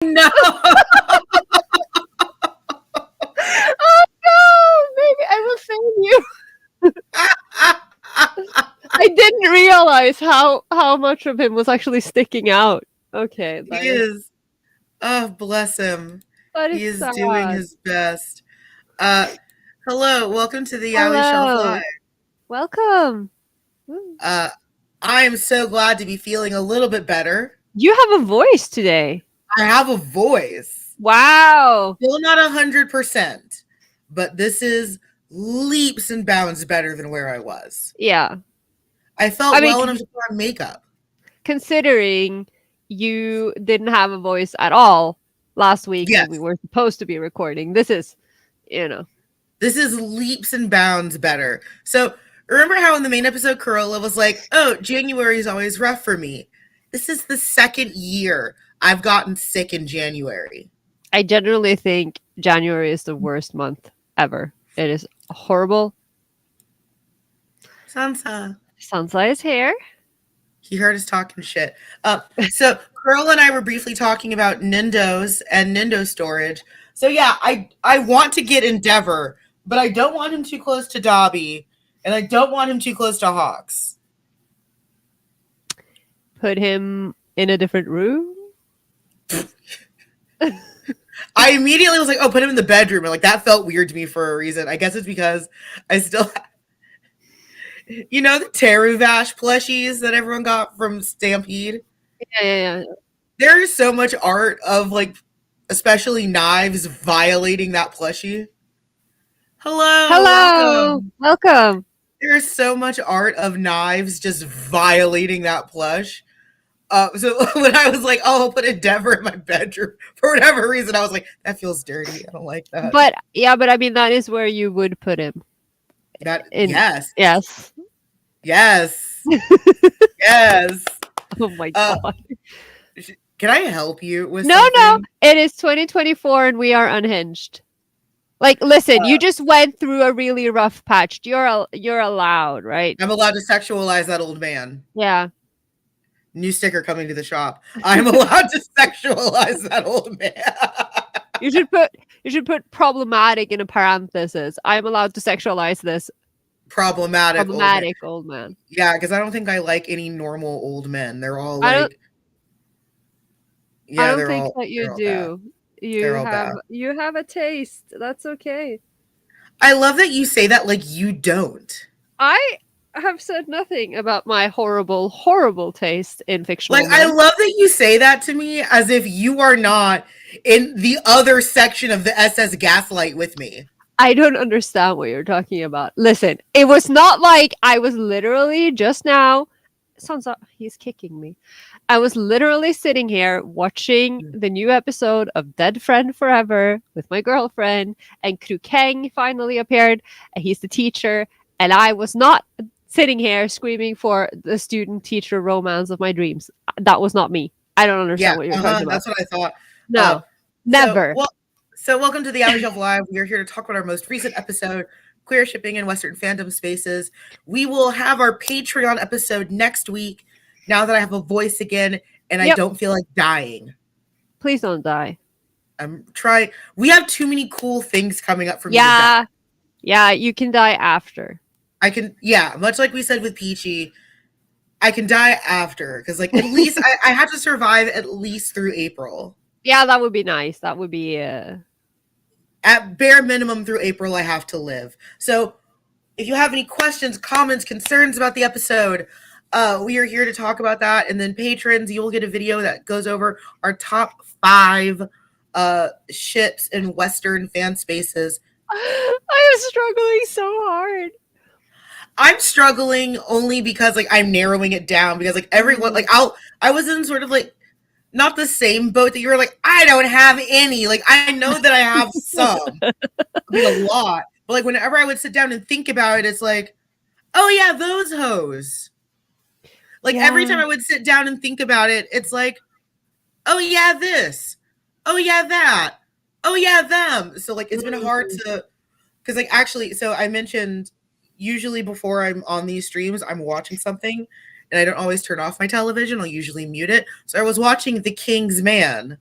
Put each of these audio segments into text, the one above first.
No. Oh no, baby, I will save you. I didn't realize how much of him was actually sticking out. Okay, He is. Oh, bless him. that He is is doing sad. his best. Uh, Hello, welcome to the Alley Shelf Live. Hello, welcome. Uh, I am so glad to be feeling a little bit better. You have a voice today. I have a voice. Wow. Still not 100%, but this is leaps and bounds better than where I was. Yeah. I felt I mean, well enough to put on makeup. considering you didn't have a voice at all last week Yes. when we were supposed to be recording, this is, This is leaps and bounds better. So remember how in the main episode, Carola was like, oh, January is always rough for me. This is the second year I've gotten sick in January. I generally think January is the worst month ever. It is horrible. Sansa. Sansa is here. He heard us talking shit. So Carola and I were briefly talking about Nindos and Nindo storage. So yeah, I want to get Endeavor, but I don't want him too close to Dobby, and I don't want him too close to Hawks. Put him in a different room. I immediately was like, oh, put him in the bedroom. And like that felt weird to me for a reason. I guess it's because I still the Teruvash plushies that everyone got from Stampede. Yeah. There is so much art of like especially Knives violating that plushie. Hello. Welcome. There's so much art of Knives just violating that plush. So when I was like, oh, I'll put Endeavor in my bedroom for whatever reason, I was like, that feels dirty. I don't like that. But I mean that is where you would put him. Yes. Yes. Yes. Yes. Oh my god. Can I help you with No. something? It is 2024 and we are unhinged. Like, listen, you just went through a really rough patch. You're allowed, right? I'm allowed to sexualize that old man. Yeah. New sticker coming to the shop. I'm allowed to sexualize that old man. You should put problematic in a parenthesis. I'm allowed to sexualize this Problematic old man. Yeah, because I don't think I like any normal old men. They're all like I don't think that you do. You have a taste. That's okay. I love that you say that like you don't. I have said nothing about my horrible, horrible taste in fictional. Like, I love that you say that to me as if you are not in the other section of the SS Gaslight with me. I don't understand what you're talking about. Listen, it was not like I was literally just now. Sounds like he's kicking me. I was literally sitting here watching the new episode of Dead Friend Forever with my girlfriend, and Kru Kang finally appeared, and he's the teacher, and I was not sitting here screaming for the student-teacher romance of my dreams. That was not me. I don't understand what you're talking about. That's what I thought. No, never. So welcome to the Alley Shelf Live. We are here to talk about our most recent episode, Queer Shipping in Western Fandom Spaces. We will have our Patreon episode next week, now that I have a voice again and I don't feel like dying. Please don't die. I'm trying. We have too many cool things coming up for me to die. Yeah, you can die after. I can, much like we said with Peachy, I can die after, because like at least I have to survive at least through April. Yeah, that would be nice. That would be at bare minimum through April I have to live. So if you have any questions, comments, concerns about the episode, we are here to talk about that. And then patrons, you will get a video that goes over our top 5 ships in Western fan spaces. I am struggling so hard. I'm struggling only because like I'm narrowing it down, because like everyone, like I was in sort of like not the same boat that you were like, I don't have any. Like I know that I have some. I mean a lot. But like whenever I would sit down and think about it, it's like, oh yeah, those hoes. Like every time I would sit down and think about it, it's like, oh yeah, this. Oh yeah, that. Oh yeah, them. So like it's been hard to, because like actually, so I mentioned usually before I'm on these streams, I'm watching something and I don't always turn off my television. I'll usually mute it. So I was watching The King's Man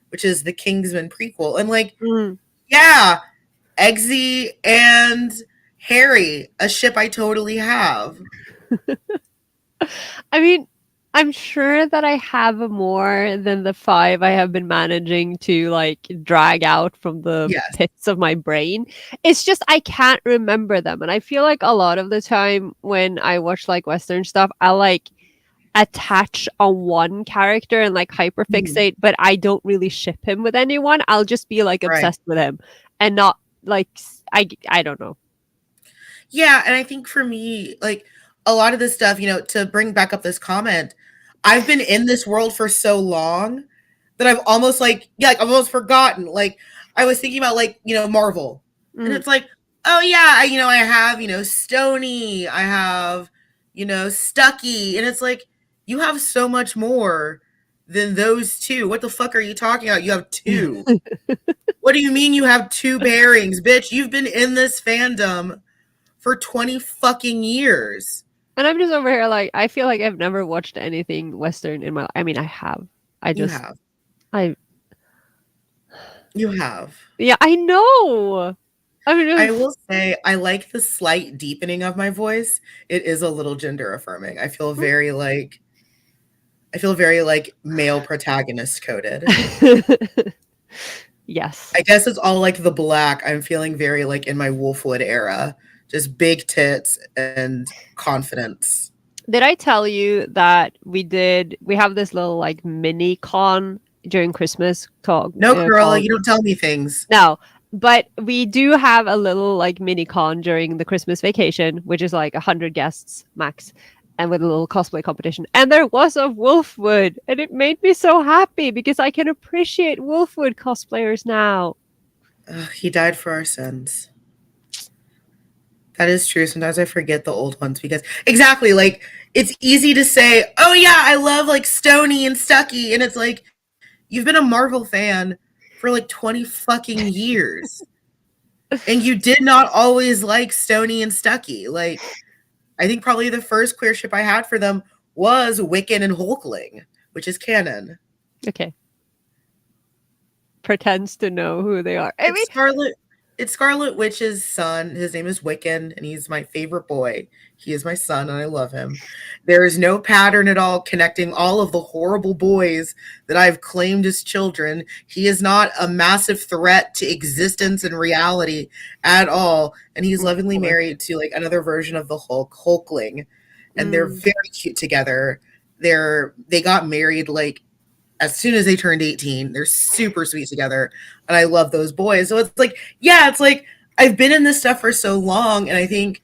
which is the Kingsman prequel. And like, Mm. yeah, Eggsy and Harry, a ship I totally have. I mean, I'm sure that I have more than the 5 I have been managing to, like, drag out from the Yes, pits of my brain. It's just I can't remember them, and I feel like a lot of the time when I watch, like, Western stuff, I, like, attach on one character and, like, mhm, hyperfixate, but I don't really ship him with anyone. I'll just be, like, right. obsessed with him and not, like, I don't know. Yeah, and I think for me, like a lot of this stuff, to bring back up this comment, I've been in this world for so long that I've almost like yeah, like I've almost forgotten. Like I was thinking about like, Marvel. And Mm. it's like, oh yeah, I have, Stony, I have, Stucky, and it's like you have so much more than those two. What the fuck are you talking about? You have two. What do you mean you have two pairings, bitch? You've been in this fandom for 20 fucking years. And I'm just over here like I feel like I've never watched anything Western in my I mean I have. I You just have. I You have. yeah, I know. I I mean will say I like the slight deepening of my voice. It is a little gender affirming. I feel very like male protagonist coded. yes. I guess it's all like the black. I'm feeling very like in my Wolfwood era. Just big tits and confidence. Did I tell you that we have this little like mini con during Christmas No, Carola, called you don't tell me things. no, but we do have a little like mini con during the Christmas vacation, which is like 100 guests max, and with a little cosplay competition. And there was a Wolfwood, and it made me so happy because I can appreciate Wolfwood cosplayers now. Ugh, he died for our sins. That is true. Sometimes I forget the old ones because exactly like it's easy to say, "Oh yeah, I love like Stony and Stucky," and it's like you've been a Marvel fan for like 20 fucking years, and you did not always like Stony and Stucky. Like I think probably the first queer ship I had for them was Wiccan and Hulkling, which is canon. Okay, pretends to know who they are. I It's mean, Scarlet. It's Scarlet Witch's son. His name is Wiccan, and he's my favorite boy. He is my son, and I love him. There is no pattern at all connecting all of the horrible boys that I've claimed as children. He is not a massive threat to existence and reality at all. And he's of lovingly course. married to like another version of the Hulkling, and they're Mm, very cute together. They got married like as soon as they turned 18. They're super sweet together. And I love those boys. So it's like, yeah, it's like I've been in this stuff for so long. And I think,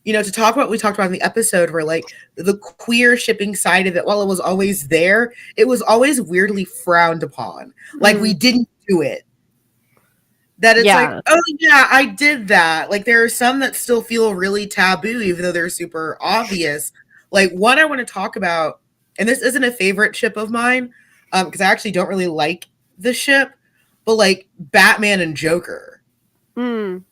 to talk about what we talked about in the episode where like the queer shipping side of it, while it was always there, it was always weirdly frowned upon. Like we mm, didn't do it. That it's like, yeah. oh yeah, I did that. Like there are some that still feel really taboo, even though they're super obvious. Like one I want to talk about, and this isn't a favorite ship of mine, because I actually don't really like the ship, but like Batman and Joker. Mm.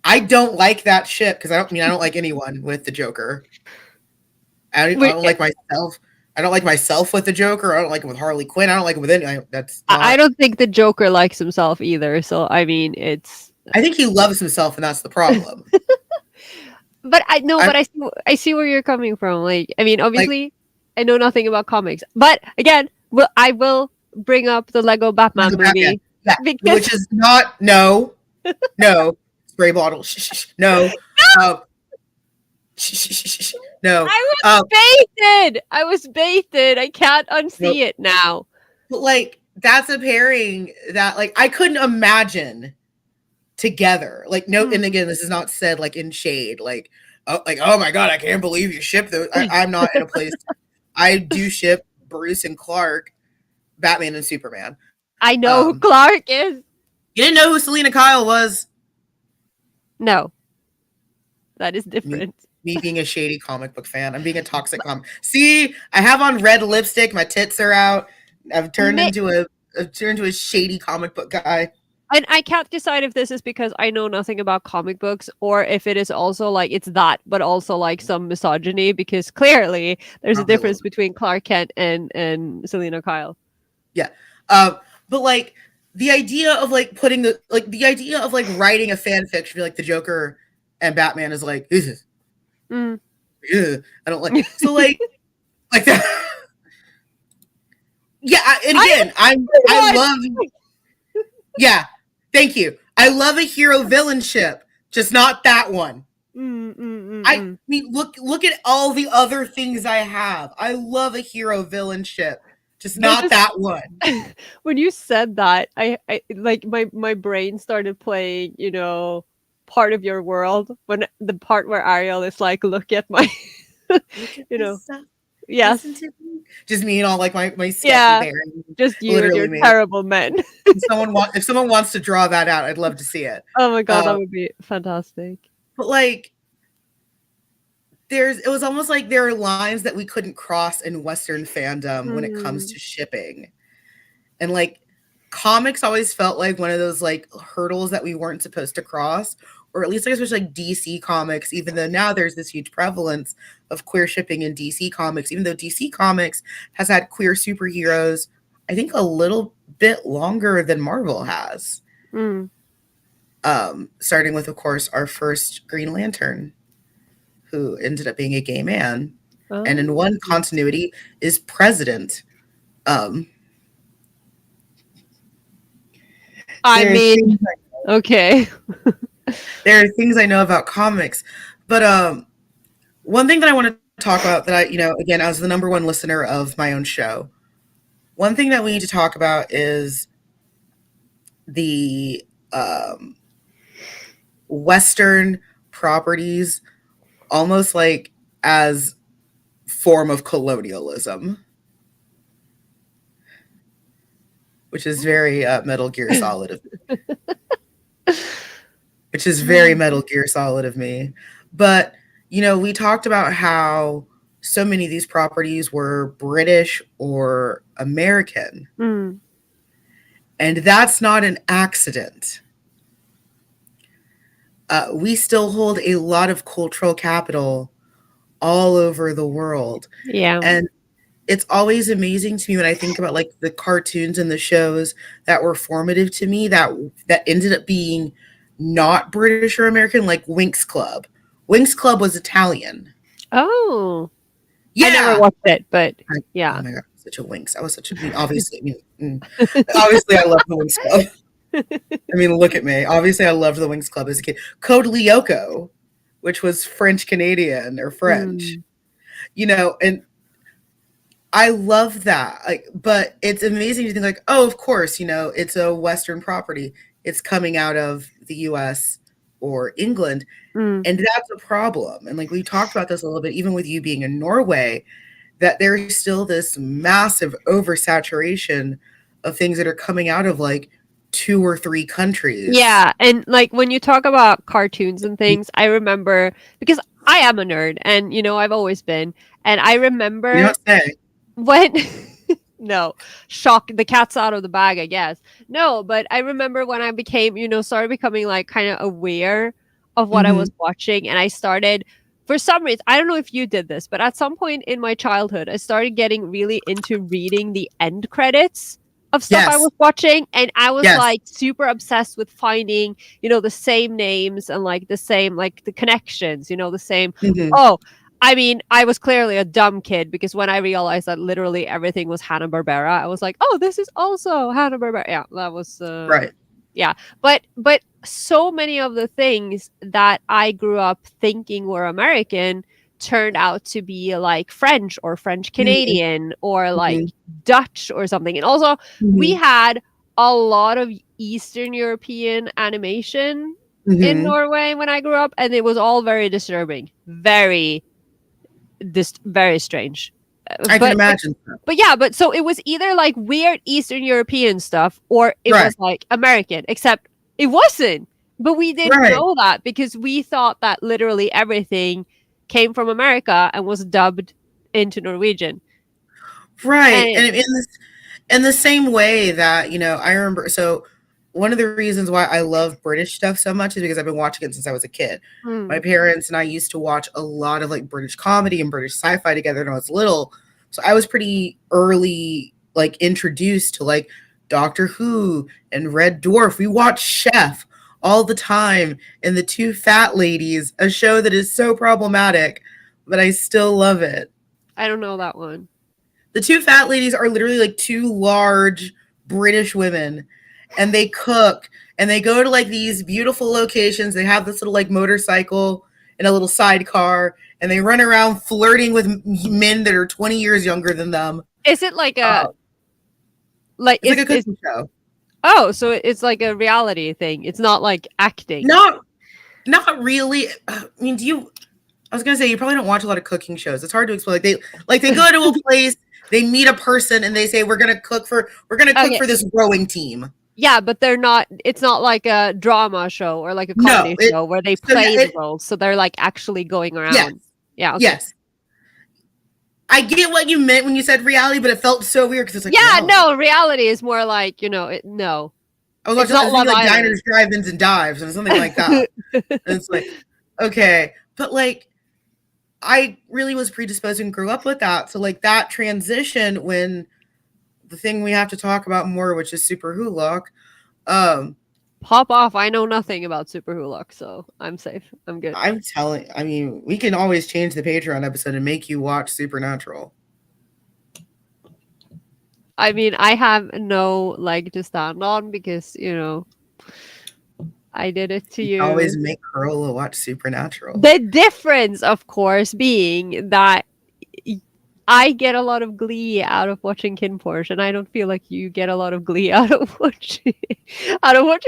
I don't like that ship because I don't like anyone with the Joker. I Wait, don't like myself. I don't like myself with the Joker. I don't like it with Harley Quinn. I don't like it with any. That's I not. don't think the Joker likes himself either. So I mean, it's. I think he loves himself, and that's the problem. But I no, I'm but I see where you're coming from. Like, I mean, like obviously, I know nothing about comics, but again, I will bring up the Lego Batman Lego Batman. movie Yeah, because which is not no spray bottle. Shh, shh, shh, no, uh, shh, shh, shh, shh, no. I was baited. I was baited. I can't No. unsee it now. But like that's a pairing that like I couldn't imagine together. Like no, Mm. and again, this is not said like in shade. Like oh my god, I can't believe you shipped those. I'm not in a place. I do ship Bruce and Clark, Batman and Superman. I know who Clark is. You didn't know who Selena Kyle was? No, that is Me, different. me being a shady comic book fan. I'm being a toxic comic. See, I have on red lipstick. My tits are out. I've turned Ma- into a shady comic book guy. And I can't decide if this is because I know nothing about comic books or if it is also like it's that, but also like some misogyny because clearly there's a Probably a difference little bit. between Clark Kent and Selena Kyle. Yeah. Um, but like the idea of like putting the idea of like writing a fan fiction like the Joker and Batman is like this is Mm. I don't like so like that. Yeah, and I again, I love yeah. Thank you. I love a hero villain ship, just not that one. I mean, look at all the other things I have. I love a hero villain ship, just I not just that one. when you said that, I like my brain started playing, part of your world when the part where Ariel is like, look at my, Look at you know, this stuff. Listen yes, to me. Just me and all like my sketchy yeah, hair. just you and your Literally me. terrible men. If someone wants to draw that out, I'd love to see it. Oh my god, that Uh, would be fantastic. but like it was almost like there are lines that we couldn't cross in Western fandom when it comes Mm, to shipping. And like comics always felt like one of those like hurdles that we weren't supposed to cross, or at least like especially like DC comics, even though now there's this huge prevalence of queer shipping in DC comics, even though DC comics has had queer superheroes, I think a little bit longer than Marvel has. mm. Starting with, of course, our first Green Lantern, who ended up being a gay man, and Oh. in one continuity is president. Um, I there are mean, things okay. there are things I know about comics, but one thing that I want to talk about that again, as the number one listener of my own show, one thing that we need to talk about is the Western properties, almost like as form of colonialism, which is very Metal Gear Solid of which is very Metal Gear Solid of me. But, we talked about how so many of these properties were British or American. Mm, And that's not an accident. We still hold a lot of cultural capital all over the world. yeah. And it's always amazing to me when I think about like the cartoons and the shows that were formative to me that ended up being not British or American, like Winx Club. Winx Club was Italian. Oh, I never Yeah. watched it, but yeah. Oh my god, such a Winx. I was such a obviously. Obviously, I love the Winx Club. I mean, look at me. Obviously, I loved the Winx Club as a kid. Code Lyoko, which was French Canadian or French. Mm, And I love that. Like, but it's amazing to think like, oh, of course, it's a Western property. It's coming out of the US or England. mm. And that's a problem. And like we talked about this a little bit, even with you being in Norway, that there's still this massive oversaturation of things that are coming out of like 2 or 3 countries. Yeah, and like when you talk about cartoons and things, I remember because I am a nerd and I've always been. And I You remember don't say. when no, shock the cat's out of the bag, I guess. No, but I remember when I became, started becoming like kind of aware of what I was Mm-hmm. watching and I started for some reason, I don't know if you did this, but at some point in my childhood, I started getting really into reading the end credits of stuff I Yes. was watching and I was Yes. like super obsessed with finding, the same names and like the same like the connections, the same Mm-hmm. oh, I mean, I was clearly a dumb kid because when I realized that literally everything was Hanna-Barbera, I was like, "Oh, this is also Hanna-Barbera." Yeah, that was Right. yeah. But so many of the things that I grew up thinking were American turned out to be like French or French Mm-hmm. Canadian or like Mm-hmm. Dutch or something. And also, we Mm-hmm. had a lot of Eastern European animation in Mm-hmm. Norway when I grew up, and it was all very disturbing, very this very strange. I can But imagine. but yeah, but so it was either like weird Eastern European stuff or it Right. was like American, except it wasn't. But we didn't Right. know that because we thought that literally everything came from America and was dubbed into Norwegian. Right. And And in the same way that, I remember, so one of the reasons why I love British stuff so much is because I've been watching it since I was a kid. My mm, parents and I used to watch a lot of like British comedy and British sci-fi together when I was little. So I was pretty early like introduced to like Doctor Who and Red Dwarf. We watch Chef all the time, and The Two Fat Ladies, a show that is so problematic, but I still love it. I don't know that one. The Two Fat Ladies are literally like two large British women, and they cook and they go to like these beautiful locations. They have this little like motorcycle and a little sidecar, and they run around flirting with men that are 20 years younger than them. Is it like a it's like a cooking show? Oh, so it's like a reality thing. It's not like acting. Not really. I mean, I was gonna say you probably don't watch a lot of cooking shows. It's hard to explain. They go to a place, they meet a person, and they say we're gonna cook for for this rowing team. Yeah, but they're not. It's not like a drama show or like a comedy show where they play the roles. So they're like actually going around. Yes. Yeah. Okay. Yes. I get what you meant when you said reality, but it felt so weird because it's like no, reality is more like no. I was watching like diners, drive-ins, and dives, and something like that. And it's like okay, but like I really was predisposed and grew up with that. So like that transition when the thing we have to talk about more, which is SuperWhoLock. Pop off. I know nothing about SuperWhoLock, so I'm safe. I'm good. I mean, we can always change the Patreon episode and make you watch Supernatural. I mean, I have no leg to stand on because, I did it to you. Always make Carola watch Supernatural. The difference, of course, being that I get a lot of glee out of watching Kinporch, and I don't feel like you get a lot of glee out of watching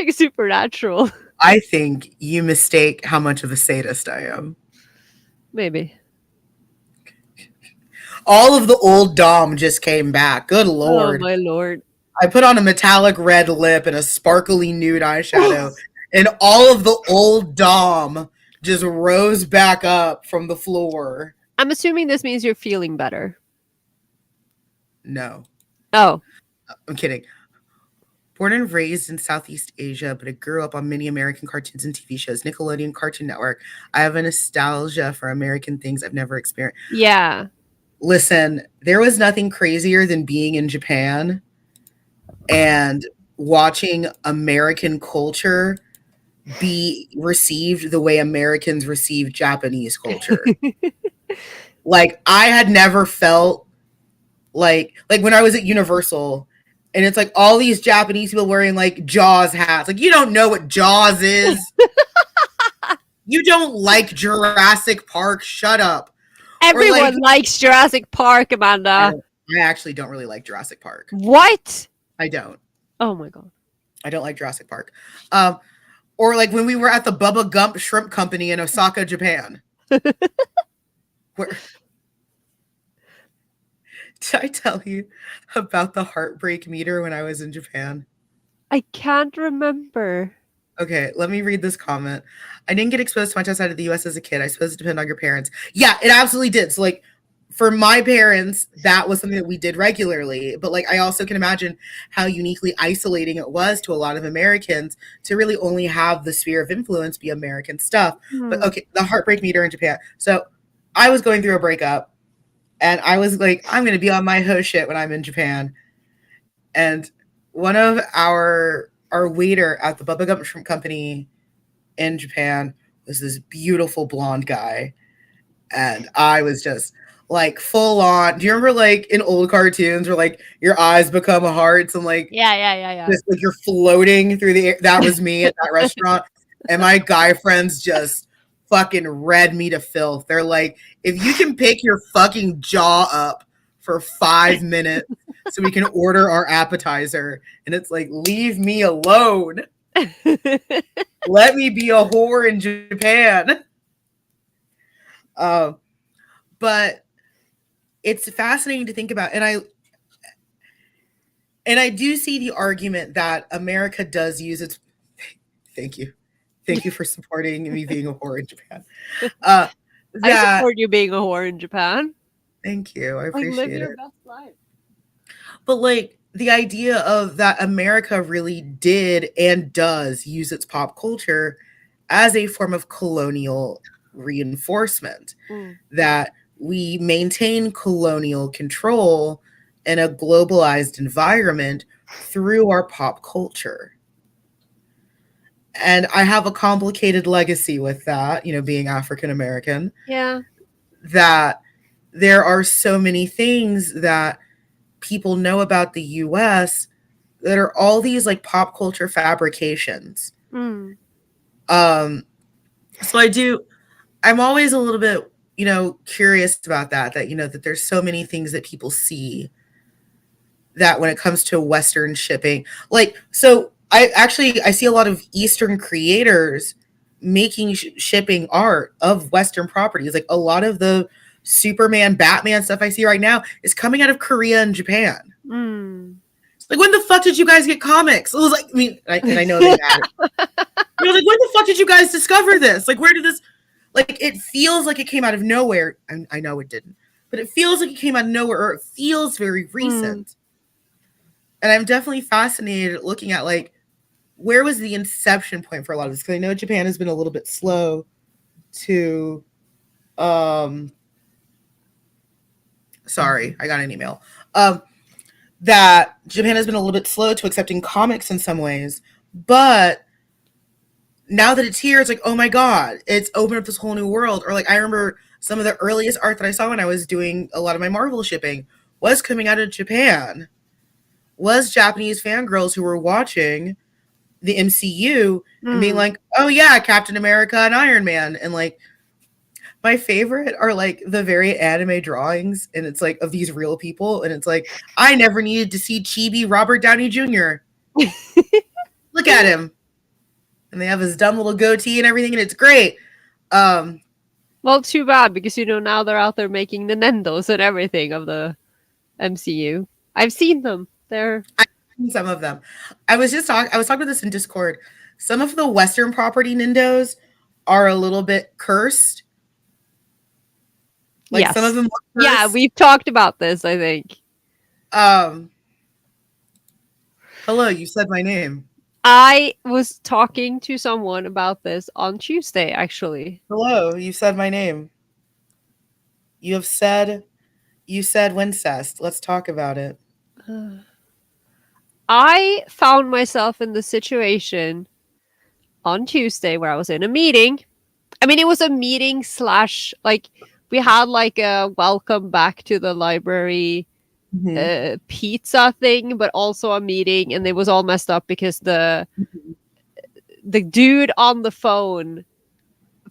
Supernatural. I think you mistake how much of a sadist I am. Maybe. All of the old Dom just came back. Good Lord. Oh, my Lord. I put on a metallic red lip and a sparkly nude eyeshadow, and all of the old Dom just rose back up from the floor. I'm assuming this means you're feeling better. No. Oh. I'm kidding. Born and raised in Southeast Asia, but I grew up on many American cartoons and TV shows, Nickelodeon, Cartoon Network. I have a nostalgia for American things I've never experienced. Yeah. Listen, there was nothing crazier than being in Japan and watching American culture be received the way Americans receive Japanese culture. Like, I had never felt like when I was at Universal and it's like all these Japanese people wearing like Jaws hats. Like, you don't know what Jaws is. You don't like Jurassic Park. Shut up. Everyone likes Jurassic Park, Amanda. I actually don't really like Jurassic Park. What? I don't. Oh my God. I don't like Jurassic Park. Or like when we were at the Bubba Gump Shrimp Company in Osaka, Japan. Where did I tell you about the heartbreak meter when I was in Japan? I can't remember. Okay, let me read this comment. I didn't get exposed to much outside of the US as a kid. I suppose it depended on your parents. Yeah, it absolutely did. So like for my parents, that was something that we did regularly. But like I also can imagine how uniquely isolating it was to a lot of Americans to really only have the sphere of influence be American stuff. But okay, the heartbreak meter in Japan. So I was going through a breakup and I was like, I'm gonna be on my ho shit when I'm in Japan. And one of our waiter at the Bubba Gump Shrimp Company in Japan was this beautiful blonde guy. And I was just like full on. Do you remember like in old cartoons where like your eyes become hearts and like yeah. just like you're floating through the air? That was me at that restaurant. And my guy friends just fucking read me to filth. They're like, if you can pick your fucking jaw up for 5 minutes so we can order our appetizer. And it's like, leave me alone. Let me be a whore in Japan. But it's fascinating to think about. And I do see the argument that America does use its. Thank you. Thank you for supporting me being a whore in Japan. I support you being a whore in Japan. Thank you. I appreciate live your it. best life. But like the idea of that America really did and does use its pop culture as a form of colonial reinforcement, that we maintain colonial control in a globalized environment through our pop culture. And I have a complicated legacy with that, being African American, Yeah. that there are so many things that people know about the US that are all these like pop culture fabrications. Mm. Um, so I'm always a little bit, curious about that there's so many things that people see that when it comes to Western shipping, like, so I see a lot of Eastern creators making shipping art of Western properties. Like a lot of the Superman, Batman stuff I see right now is coming out of Korea and Japan. Mm. Like, when the fuck did you guys get comics? It was like, I mean, and I know they've added. Like, when the fuck did you guys discover this? Like, where did this? Like, it feels like it came out of nowhere. I know it didn't, but it feels like it came out of nowhere, or it feels very Mm. recent. And I'm definitely fascinated looking at like where was the inception point for a lot of this, because I know Japan has been a little bit slow to. Um, sorry, I got an email. That Japan has been a little bit slow to accepting comics in some ways, but now that it's here, it's like, oh my god, it's opened up this whole new world. Or like, I remember some of the earliest art that I saw when I was doing a lot of my Marvel shipping was coming out of Japan, was Japanese fangirls who were watching the MCU and being Mm. like, oh yeah, Captain America and Iron Man. And like, my favorite are like the very anime drawings, and it's like of these real people, and it's like, I never needed to see chibi Robert Downey Jr. Look at him. And they have his dumb little goatee and everything, and it's great. Um, Well, too bad because now they're out there making Nintendos and everything of the MCU. I've seen them. They're I've seen some of them. I was talking about this in Discord. Some of the Western property Nindos are a little bit cursed. Like some of yes. them look Yeah, cursed. we've talked about this, I think. Um, hello, you said my name. I was talking to someone about this on Tuesday, actually. Hello, you said my name. You have said you said Wincest. Let's talk about it. I found myself in the situation on Tuesday where I was in a meeting. I mean, it was a meeting slash, like, we had like a welcome back to the library Mm-hmm. pizza thing, but also a meeting, and it was all messed up because the dude on the phone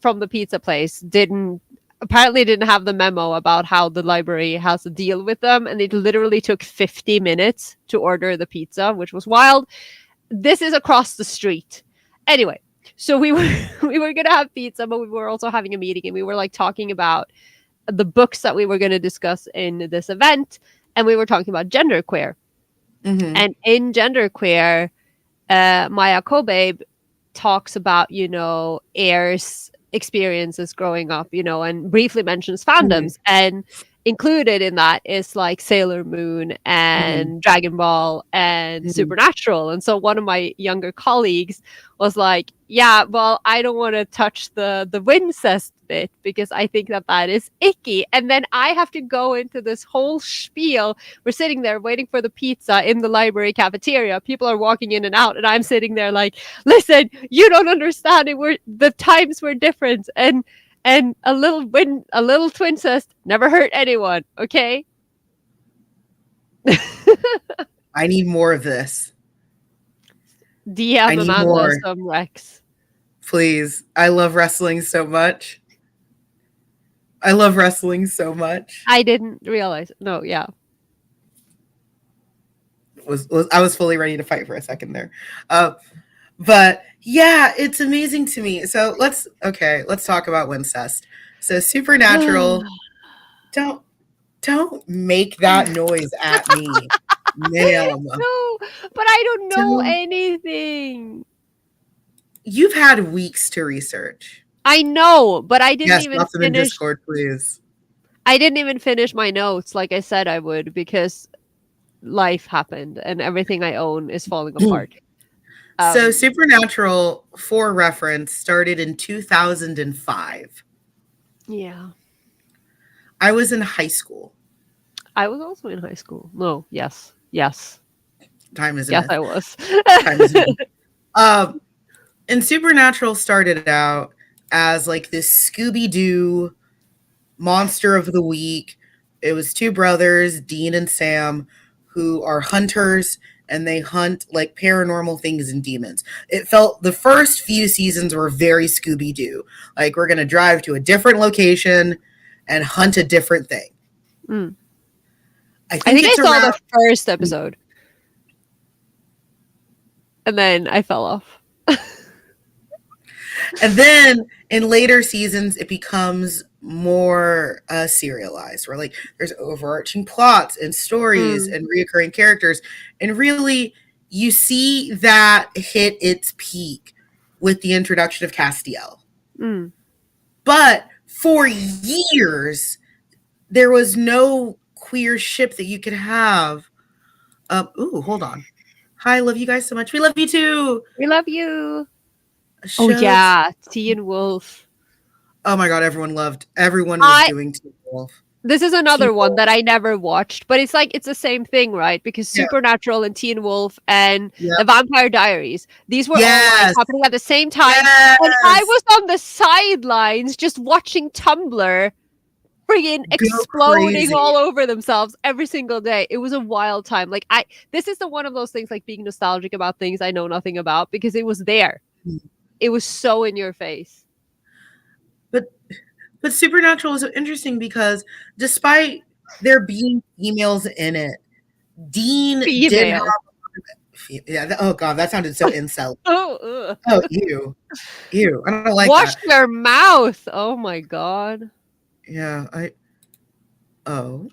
from the pizza place didn't have the memo about how the library has to deal with them, and it literally took 50 minutes to order the pizza, which was wild. This is across the street. Anyway, so we were we were gonna have pizza, but we were also having a meeting, and we were like talking about the books that we were going to discuss in this event, and we were talking about genderqueer. Mm-hmm. And in genderqueer, Maya Kobabe talks about, Air's experiences growing up, and briefly mentions Mm-hmm. fandoms. And included in that is like Sailor Moon Mm-hmm. and Dragon Ball and Mm-hmm. Supernatural. And so one of my younger colleagues was like, yeah, well, I don't want to touch the Wincest bit because I think that is icky. And then I have to go into this whole spiel. We're sitting there waiting for the pizza in the library cafeteria. People are walking in and out, and I'm sitting there like, listen, you don't understand it. The times were different, and a little twincest never hurt anyone. Okay. I need more of this. I DM need Amanda more. some Rex. Please. I love wrestling so much. I love wrestling so much. I didn't realize. No, yeah. I was fully ready to fight for a second there. But yeah, it's amazing to me. So let's talk about Wincest. So Supernatural, don't don't make that noise at me, ma'am. No, but I don't know Don't. anything. You've had weeks to research. I know, but I didn't Yes, even drop them in finish. Discord, please. I didn't even finish my notes like I said I would because life happened and everything I own is falling apart. So Um, Supernatural, for reference, started in 2005. yeah. I was in high school. I was also in high school. No, yes. Yes. Time is a Yes, myth. I was. Time is a myth. Um, and Supernatural started out as like this Scooby Doo monster of the week. It was two brothers, Dean and Sam, who are hunters and they hunt like paranormal things and demons. It felt the first few seasons were very Scooby Doo. Like, we're going to drive to a different location and hunt a different thing. Mm. I I think think I it's saw the around. first episode, and then I fell off. And then in later seasons, it becomes more serialized, where like there's overarching plots and stories Mm, and reoccurring characters, and really you see that hit its peak with the introduction of Castiel. mm. But for years, there was no queer ship that you could have. Ooh, hold on. Hi, love you guys so much. We love you too. We love you. Oh Shows. yeah, Teen Wolf. Oh my god, everyone was I doing Teen Wolf. This is Teen another one Wolf. that I never watched, but it's like it's the same thing, right? Because Yeah. Supernatural and Teen Wolf and Yeah. The Vampire Diaries, these were all like Yes. happening at the same time. And I Yes. was on the sidelines just watching Tumblr friggin' Go exploding crazy. all over themselves every single day. It was a wild time. Like this is the one of those things like being nostalgic about things I know nothing about because it was there. It was so in your face. But Supernatural is so interesting because despite there being females in it, Dean did have. Female. Yeah. Oh god, that sounded so incel. Oh, Oh, ew. I don't like wash that. your mouth. Oh my god. Yeah. Oh.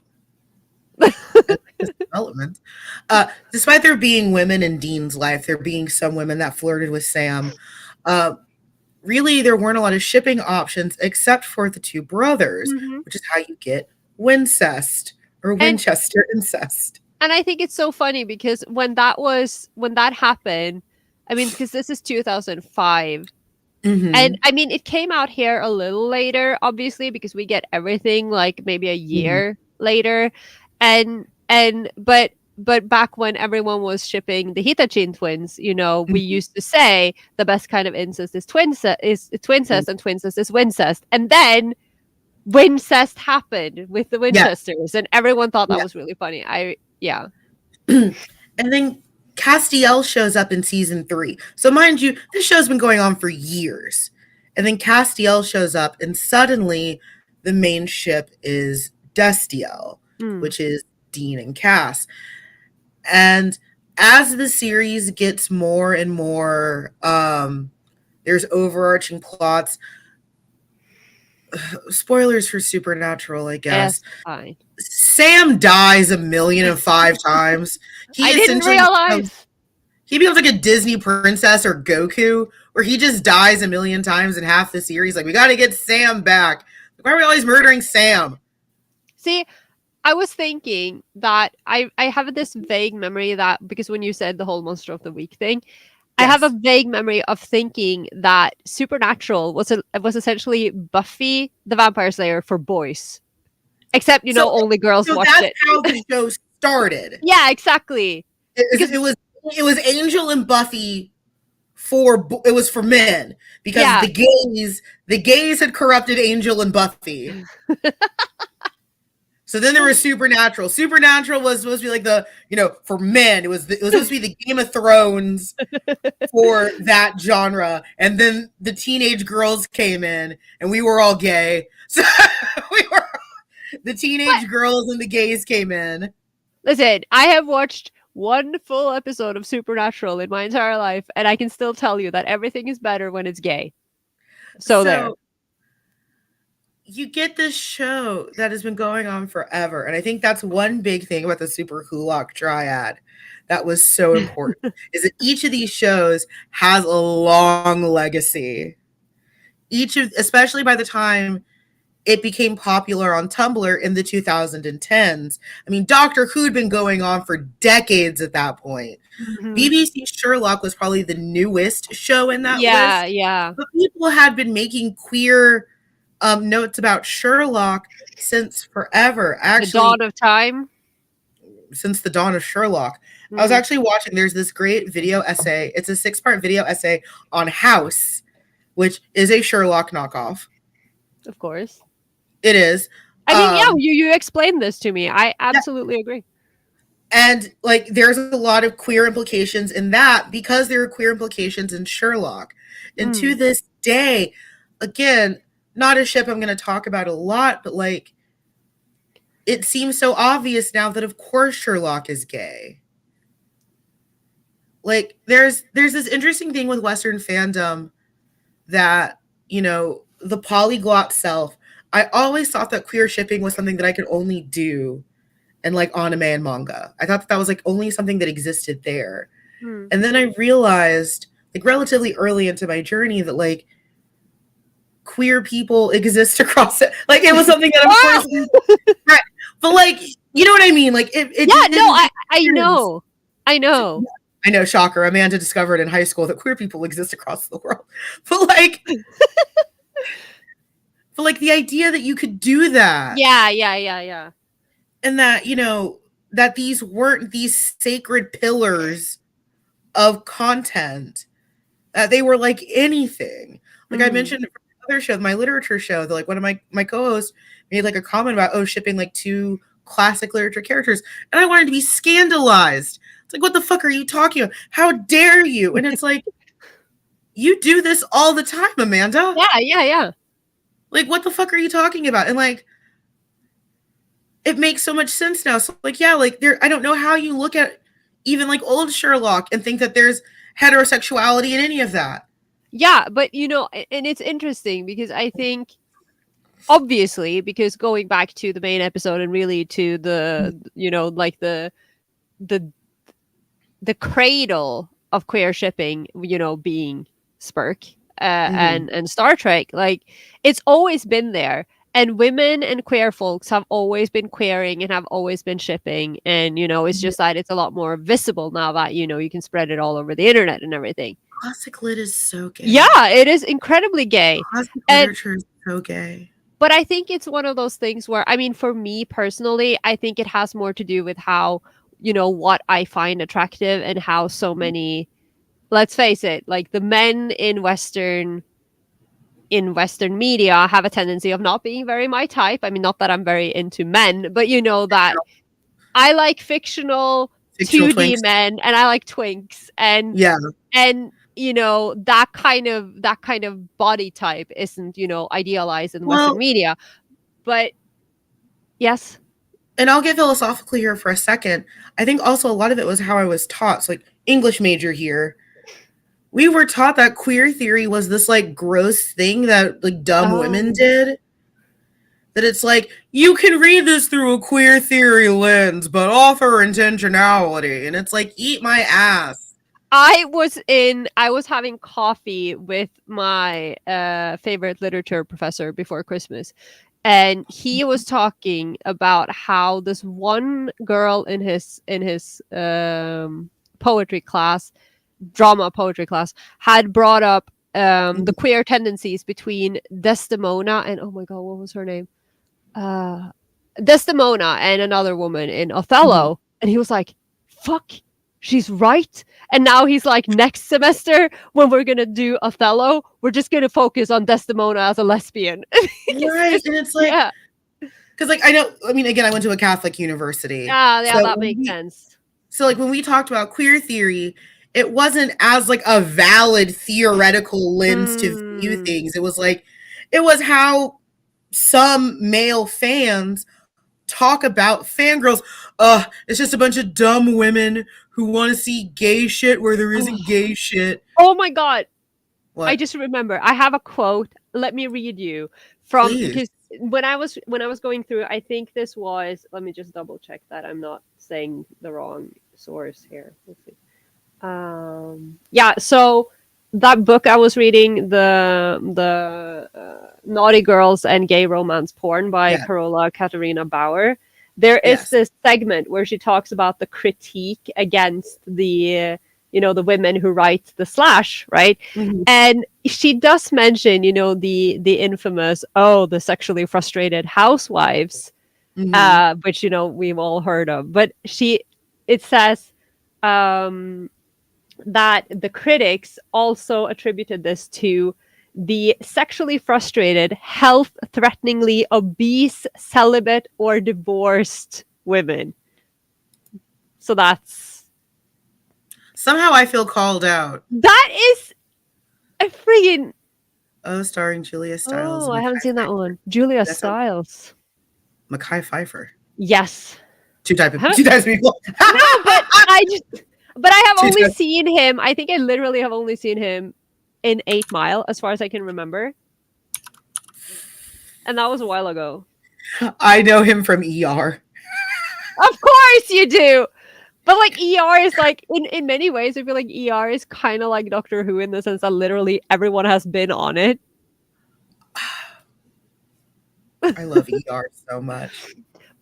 Development. Despite there being women in Dean's life, there being some women that flirted with Sam. Uh, really, there weren't a lot of shipping options except for the two brothers, Mhm. which is how you get Wincest or And Winchester incest. I think it's so funny because when that happened, I mean, because this is 2005. And Mm-hmm. I mean, it came out here a little later, obviously, because we get everything like maybe a Mm-hmm. year later. But back when everyone was shipping the Hitachin twins, we Mm-hmm. used to say the best kind of incest is twincest and twincest is wincest. And then Wincest happened with the Yeah. Winchesters, and everyone thought that Yeah. was really funny. Yeah. And then Castiel shows up in season 3. So mind you, this show's been going on for years. And then Castiel shows up, and suddenly the main ship is Destiel, Mm. which is Dean and Cass. And as the series gets more and more, there's overarching plots. Spoilers for Supernatural, I Yes, guess. fine. Sam dies 1,000,005 times. I He didn't essentially realize. becomes like a Disney princess or Goku, where he just dies 1,000,000 times in half the series. Like, we got to get Sam back. Why are we always murdering Sam? See, I was thinking that I have this vague memory that because when you said the whole Monster of the Week thing, I have a Yes. vague memory of thinking that Supernatural was essentially Buffy the Vampire Slayer for boys. Except, So, only girls so watched that's it. how the show started. Yeah, exactly. Because It was Angel and Buffy it was for men because yeah, the gays had corrupted Angel and Buffy. So then there was Supernatural. Supernatural was supposed to be like the, for men. It was supposed to be the Game of Thrones for that genre. And then the teenage girls came in and we were all gay. So the teenage girls and the gays came in. listen, I have watched one full episode of Supernatural in my entire life, and I can still tell you that everything is better when it's gay. So there. You get this show that has been going on forever. And I think that's one big thing about the SuperWhoLock triad that was so important is that each of these shows has a long legacy. Especially by the time it became popular on Tumblr in the 2010s. I mean, Doctor Who'd been going on for decades at that point. Mhm. BBC Sherlock was probably the newest show in that Yeah, list. yeah. But people had been making queer notes about Sherlock since forever. Actually, The dawn of time. since the dawn of Sherlock. I was Mm, actually watching, there's this great video essay. It's a 6-part video essay on House, which is a Sherlock knockoff. of course. It is. I mean, yeah, Um, you explained this to me. I yeah. absolutely agree. And like there's a lot of queer implications in that because there are queer implications in Sherlock. And to Mm, this day, again, not a ship I'm going to talk about a lot, but like it seems so obvious now that of course Sherlock is gay. Like there's this interesting thing with Western fandom that, the polyglot self. I always thought that queer shipping was something that I could only do in like anime and manga. I thought that was like only something that existed there. mm. And then I realized, like relatively early into my journey, that like queer people exist across it. Like it was something that of Wow! course, right. But like, you know what I mean? Like it Yeah, no, didn't make I sense. know. I know. I know, shocker. Amanda discovered in high school that queer people exist across the world. But like, the idea that you could do that, Yeah, yeah, yeah, yeah. and that, that these weren't these sacred pillars of content, that they were like anything. Like I Mm. mentioned in another show, my literature show, that like one of my co-hosts made like a comment about, oh, shipping like two classic literature characters, and I wanted to be scandalized. It's like, what the fuck are you talking about? How dare you? And it's like, you do this all the time, Amanda. Yeah, yeah, yeah. Like, what the fuck are you talking about? And like, it makes so much sense now. So like, yeah, like there, I don't know how you look at even like old Sherlock and think that there's heterosexuality in any of that. Yeah, but and it's interesting because I think obviously because going back to the main episode and really to the like the the cradle of queer shipping, being Spurk Mm-hmm. and Star Trek, like it's always been there. And women and queer folks have always been queering and have always been shipping. And, it's just that it's a lot more visible now that, you can spread it all over the internet and everything. Classic lit is so gay. Yeah, it is incredibly gay. Classic And literature is so gay. but I think it's one of those things where, I mean, for me personally, I think it has more to do with how, what I find attractive and how so many, let's face it, like the men in Western media have a tendency of not being very my type. I mean, not that I'm very into men, but that I like Fictional 2D twinks. men and I like twinks Yeah. and that kind of body type isn't, idealized in Western Well, media. But yes. and I'll get philosophically here for a second. I think also a lot of it was how I was taught. So like English major here, we were taught that queer theory was this like gross thing that like dumb women Oh. did. That it's like, you can read this through a queer theory lens, but author intentionality. And it's like, eat my ass. I was having coffee with my favorite literature professor before Christmas, and he was talking about how this one girl in his poetry class, drama poetry class, had brought up the queer tendencies between Desdemona and, oh my god, what was her name? Desdemona and another woman in Othello, and he was like, "Fuck, she's right." And now he's like, next semester when we're gonna do Othello, we're just gonna focus on Desdemona as a lesbian. Right. And it's like, Yeah, because like I mean, again, I went to a Catholic university. yeah, yeah, So that makes sense. like when we talked about queer theory, it wasn't as like a valid theoretical lens to view Mm. things. It was like, it was how some male fans talk about fangirls. It's just a bunch of dumb women who want to see gay shit where there isn't Oh, gay shit. oh my god, I What? just remember I have a quote. Let me read you from, Please. because when I was going through, I think this was, let me just double check that I'm not saying the wrong source here. Let's see. Yeah, so that book I was reading, the Naughty Girls and Gay Romance Porn by Yeah. Carola Katarina Bauer. There is Yes. this segment where she talks about the critique against the the women who write the slash, right? Mhm. And she does mention, the infamous, oh, the sexually frustrated housewives, Mhm. which we've all heard of. But it says, that the critics also attributed this to the sexually frustrated, health threateningly obese, celibate, or divorced women. So Somehow I feel called out. that is a friggin' Oh, starring Julia Stiles oh, and I haven't seen that one. Julia That's a Stiles. Mekhi Phifer. Yes. Two Huh? types of people. No, but I have Two only types. seen him. I think I literally have only seen him in 8 Mile, as far as I can remember. And that was a while ago. I know him from ER. Of course you do. But like ER is like in many ways, I feel like ER is kind of like Doctor Who in the sense that literally everyone has been on it. I love ER so much.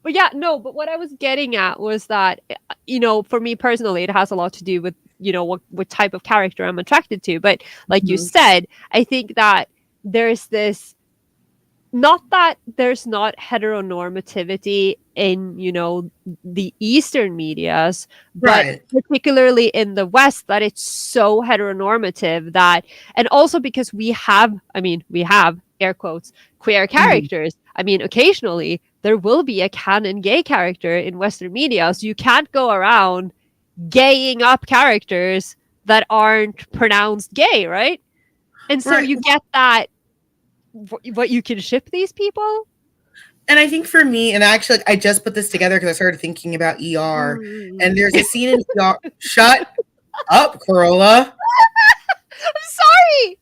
But yeah, no, but what I was getting at was that, for me personally, it has a lot to do with, what type of character I'm attracted to. But like you Mhm. said, I think that there's this, not that there's not heteronormativity in, the Eastern medias, but Right. particularly in the West, that it's so heteronormative that, and also because we have air quotes, queer characters. I mean, occasionally there will be a canon gay character in Western media, so you can't go around gaying up characters that aren't pronounced gay, right? And so Right. you get that what you can ship these people. And I think for me, and actually, I just put this together because I started thinking about ER. And Mm. there's a scene in ER. Shut up, Carola. I'm sorry.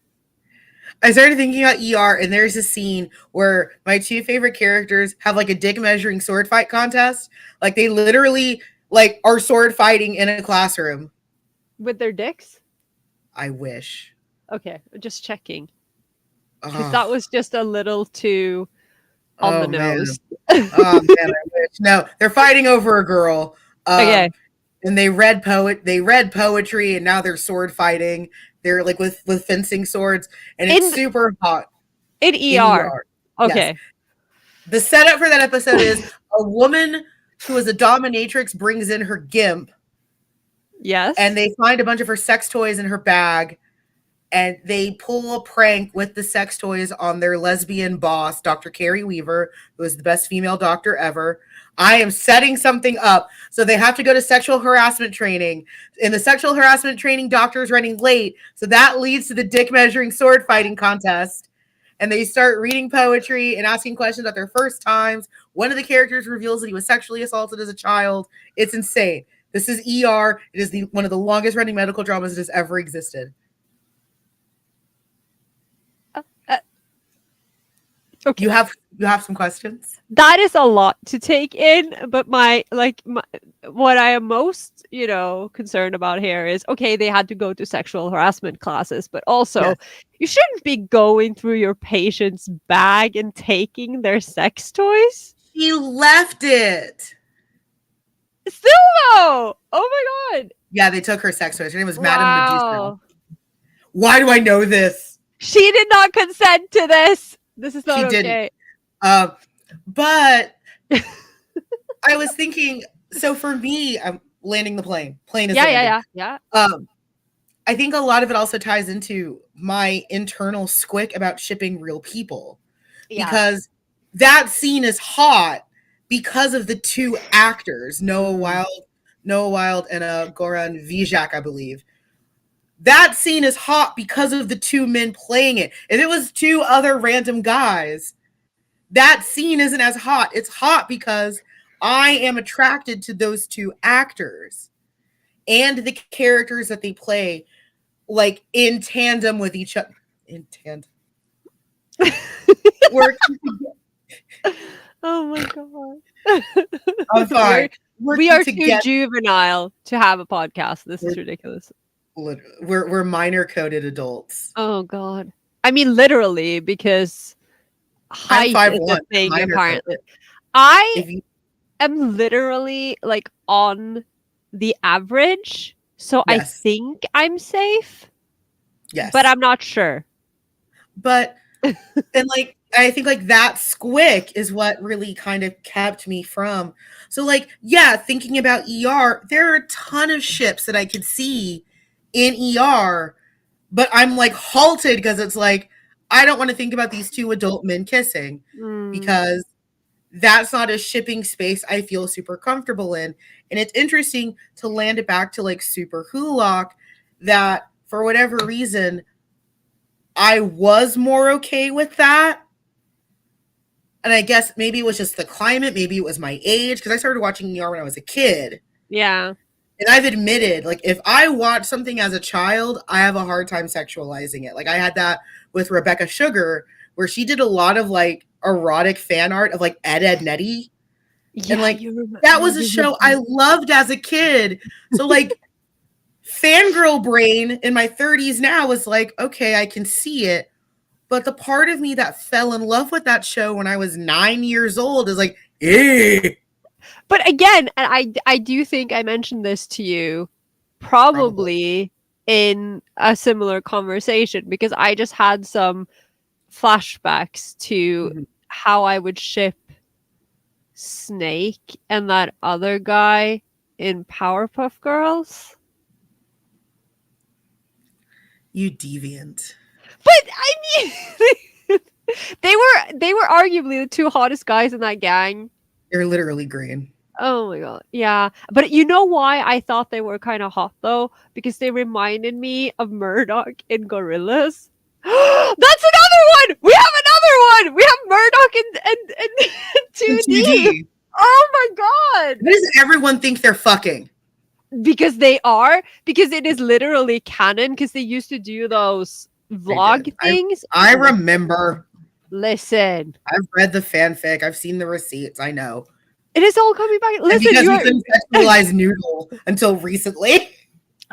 I started thinking about ER, and there's a scene where my two favorite characters have like a dick measuring sword fight contest. Like they literally like are sword fighting in a classroom. With their dicks? I wish. Okay, just checking. Because Oh, that was just a little too on the oh man. nose. Oh man, I wish. No, they're fighting over a girl. Okay. And they read poetry, and now they're sword fighting. They're like with fencing swords, and it's In super hot in in ER. ER. Yes. Okay. The setup for that episode is a woman who is a dominatrix brings in her gimp, and Yes. they find a bunch of her sex toys in her bag, and they pull a prank with the sex toys on their lesbian boss, Dr. Carrie Weaver, who is the best female doctor ever. I am setting something up. So they have to go to sexual harassment training. In the sexual harassment training, doctor is running late. So that leads to the dick measuring sword fighting contest. And they start reading poetry and asking questions about their first times. One of the characters reveals that he was sexually assaulted as a child. It's insane. This is ER. It is one of the longest running medical dramas that has ever existed. Uh, okay. You have some questions? That is a lot to take in, but what I am most, concerned about here is, okay, they had to go to sexual harassment classes, but also Yes. you shouldn't be going through your patient's bag and taking their sex toys. He left it. Still though. Oh my god. Yeah, they took her sex toys. Her name was Madame Medusa. Wow. Why do I know this? She did not consent to this. This is not She okay. didn't. But I was thinking, so for me, I'm landing the plane. Plane is landing. Yeah. I think a lot of it also ties into my internal squick about shipping real people. Yeah. Because that scene is hot because of the two actors, Noah Wilde and Goran Vijak, I believe. That scene is hot because of the two men playing it. If it was two other random guys, that scene isn't as hot. It's hot because I am attracted to those two actors and the characters that they play, like in tandem with each other. In tandem. Working together. Oh my god. I'm fine. We are too juvenile to have a podcast. This is ridiculous. We're minor coded adults. Oh god. I mean literally, because height is a thing apparently. I am literally like on the average, so I think I'm safe. Yes. But I'm not sure. But and like I think like that squick is what really kind of kept me from. So like, yeah, thinking about ER, there are a ton of ships that I could see in ER, but I'm like halted because it's like I don't want to think about these two adult men kissing Mm, because that's not a shipping space I feel super comfortable in. And it's interesting to land it back to like SuperWhoLock that for whatever reason I was more okay with that. And I guess maybe it was just the climate, maybe it was my age, because I started watching ER when I was a kid. yeah. And I've admitted, like, if I watch something as a child, I have a hard time sexualizing it. Like, I had that with Rebecca Sugar, where she did a lot of like erotic fan art of like Ed Nettie. And Yeah, like, that yeah, was a show I loved as a kid. So, like, fangirl brain in my 30s now was like, okay, I can see it. But the part of me that fell in love with that show when I was 9 years old is like, eh. But again, and I do think I mentioned this to you Probably. probably in a similar conversation because I just had some flashbacks to Mhm. how I would ship Snake and that other guy in Powerpuff Girls. You deviant. But I mean they were arguably the two hottest guys in that gang. They're literally green. Oh my god. Yeah. But you know why I thought they were kind of hot though? Because they reminded me of Murdoch in Gorillas. That's another one! We have another one! We have Murdoch and In 2D. 2D. Oh my god. Why does everyone think they're fucking? Because they are, because it is literally canon, because they used to do those They did. vlog things. I remember. Listen. I've read the fanfic. I've seen the receipts. I know. It is all coming back. And Listen, because we you're couldn't sexualize Noodle until recently.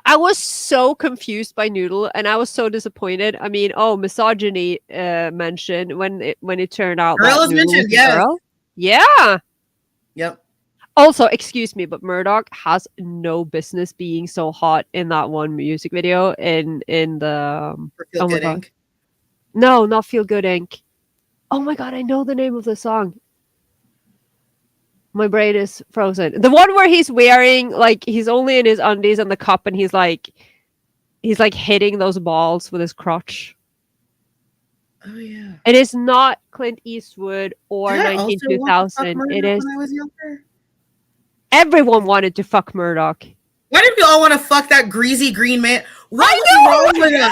I was so confused by Noodle, and I was so disappointed. I mean, oh, misogyny mentioned when it turned out that Girl is Noodle was mentioned, a yes. girl. Yeah. Yep. Also, excuse me, but Murdoch has no business being so hot in that one music video in the For Feel oh my Good god. Inc. No, not Feel Good Inc. Oh my god, I know the name of the song. My brain is frozen. The one where he's wearing like he's only in his undies and the cup and he's like hitting those balls with his crotch. Oh yeah. It is not Clint Eastwood or Did I 19 also want to fuck 2000. It Murdoch is when I was younger? everyone wanted to fuck Murdoch. Why did we all want to fuck that greasy green man? What I was know! wrong with him?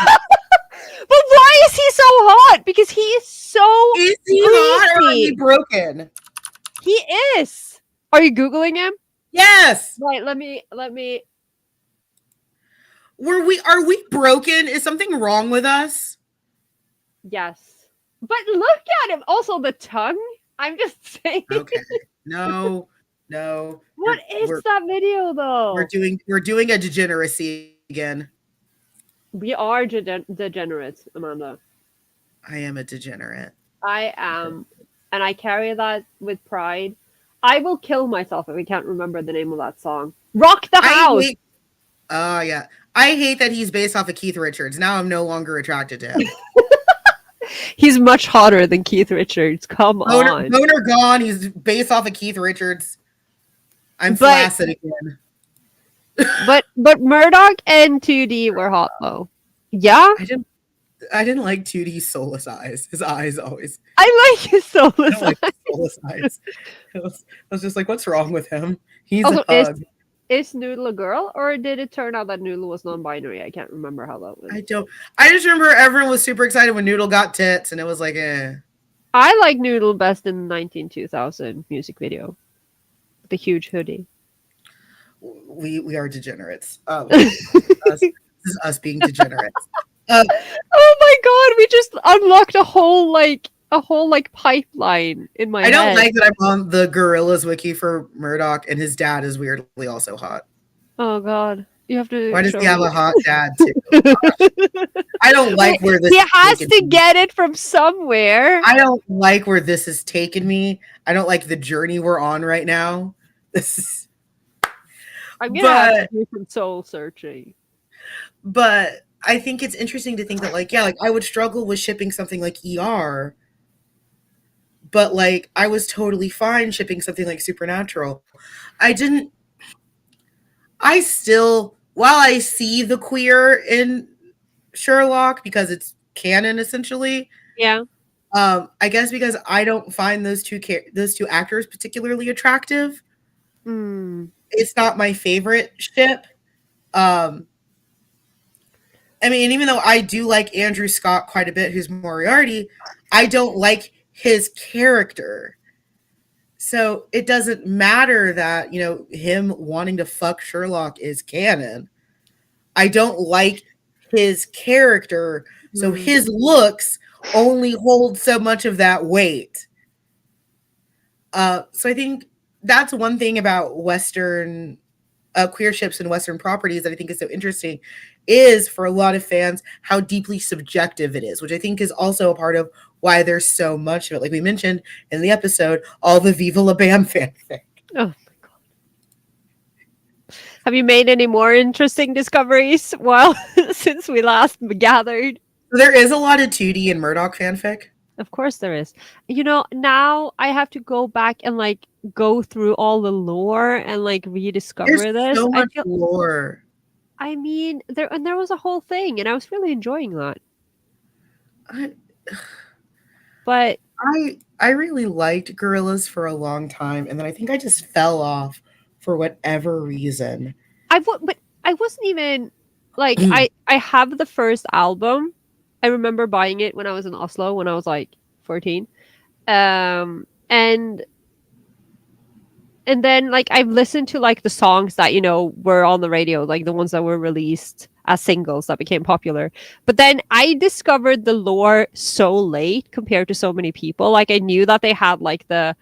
But why is he so hot? Because he is so Is he hot or are greasy. we broken? He is. Are you googling him? Yes. Right. Let me. Are we broken? Is something wrong with us? Yes. But look at him. Also, the tongue. I'm just saying. Okay. No. No. What is we're, that video though? we're doing a degeneracy again. We are degenerates, Amanda. I am a degenerate. I am, and I carry that with pride. I will kill myself if I can't remember the name of that song. Rock the House. Yeah. I hate that he's based off of Keith Richards. Now I'm no longer attracted to him. He's much hotter than Keith Richards. Come on. Boner gone. He's based off of Keith Richards. I'm But- flaccid again. But Murdoch and 2D were hot though. Yeah, I didn't like 2D's soulless eyes. His eyes always. I like his I soulless don't like eyes. his soulless eyes. I was just like, what's wrong with him? He's Also, a hug. is Noodle a girl, or did it turn out that Noodle was non-binary? I can't remember how that was. I just remember everyone was super excited when Noodle got tits, and it was like, eh. I like Noodle best in the 19-2000 music video. The huge hoodie. We are degenerates. This is us being degenerates. Oh my god, we just unlocked a whole pipeline in my I don't head. like that I'm on the Gorillas wiki for Murdoch, and his dad is weirdly also hot. Oh god. You have to. Why does show he have me. a hot dad too? I don't like where this. He has is to me. get it from somewhere. I don't like where this has taken me. I don't like the journey we're on right now. This is. I'm gonna have to do some soul searching. But I think it's interesting to think that, like, yeah, like I would struggle with shipping something like ER but like I was totally fine shipping something like Supernatural. I didn't. I still, while I see the queer in Sherlock because it's canon essentially. Yeah. I guess because I don't find those two actors particularly attractive. Mm. It's not my favorite ship. Um, I mean, even though I do like Andrew Scott quite a bit, who's Moriarty, I don't like his character. So it doesn't matter that, him wanting to fuck Sherlock is canon. I don't like his character. So Mm. his looks only hold so much of that weight. So I think that's one thing about Western queer ships and Western properties that I think is so interesting is for a lot of fans how deeply subjective it is, which I think is also a part of why there's so much of it. Like we mentioned in the episode, all the Viva La Bam fanfic. Oh. Have you made any more interesting discoveries while since we last gathered? So there is a lot of 2D and Murdoch fanfic. Of course there is. Now I have to go back and like go through all the lore and like There's rediscover this. so I much feel lore. I mean there was a whole thing and I was really enjoying that. I, But I really liked Gorillas for a long time, and then I think I just fell off for whatever reason. but I wasn't even like I have the first album. I remember buying it when I was in Oslo when I was like 14. And then like I've listened to like the songs that were on the radio, like the ones that were released as singles that became popular. But then I discovered the lore so late compared to so many people. Like I knew that they had like the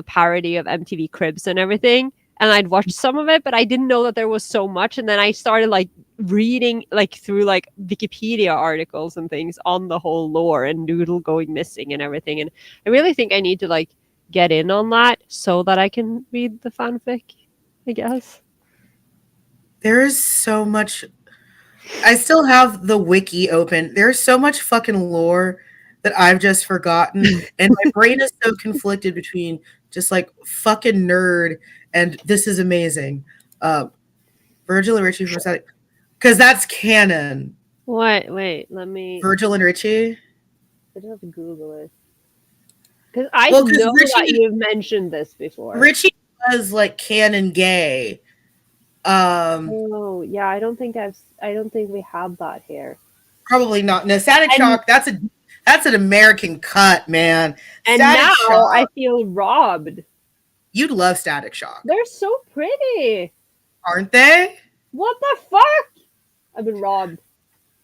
parody of MTV Cribs and everything, and I'd watched some of it, but I didn't know that there was so much. And then I started like reading like through like Wikipedia articles and things on the whole lore and Noodle going missing and everything. And I really think I need to like get in on that so that I can read the fanfic, I guess. There is so much. I still have the wiki open. There's so much fucking lore that I've just forgotten, and my brain is so conflicted between just like fucking nerd and this is amazing. Virgil and Richie from Static, because that's canon. What? Wait, let me. Virgil and Richie. I just have to Google it because I Well, because know that you've mentioned this before. Richie was like canon gay. Oh yeah, I don't think we have that here. Probably not. No, Static Shock. That's an American cut, man. And Static now Shock, I feel robbed. you'd love Static Shock, They're so pretty, aren't they? what the fuck? I've been robbed.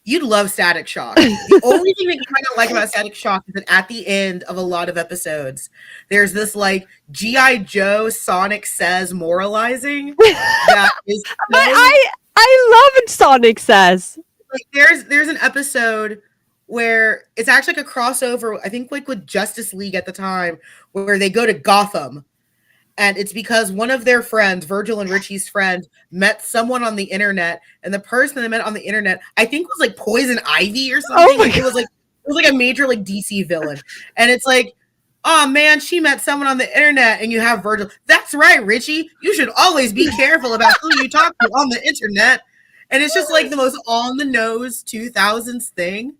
You'd love Static Shock. The only thing that you might not like about Static Shock is that at the end of a lot of episodes, there's this like G.I. Joe Sonic Says moralizing that is so, But I love it. Sonic Says. like there's an episode where it's actually like a crossover, I think like with Justice League at the time, where they go to Gotham. And it's because one of their friends, Virgil and Richie's friend, met someone on the internet, and the person they met on the internet, I think, was like Poison Ivy or something. Oh my Like, it was like a major like DC villain, and it's like, oh man, she met someone on the internet, and you have Virgil. That's right, Richie. You should always be careful about who you talk to on the internet. And it's just like the most on the nose 2000s thing.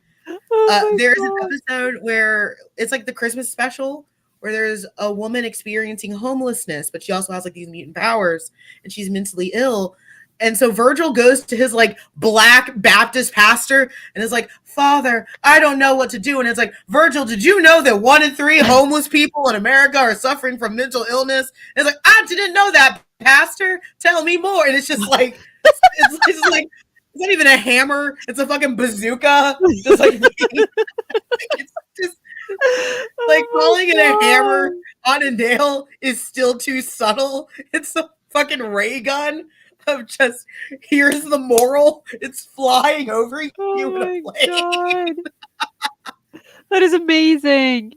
There's an episode where it's like the Christmas special where there's a woman experiencing homelessness, but she also has like these mutant powers and she's mentally ill. And so Virgil goes to his like black Baptist pastor and is like, Father, I don't know what to do. And it's like, Virgil, did you know that 1 in 3 homeless people in America are suffering from mental illness? And it's like, I didn't know that, Pastor. Tell me more. And it's just like, it's like, it's not even a hammer. It's a fucking bazooka. Just like, it's just like calling it a hammer on a nail is still too subtle. It's a fucking ray gun of just, here's the moral. It's flying over you in a plane. That is amazing.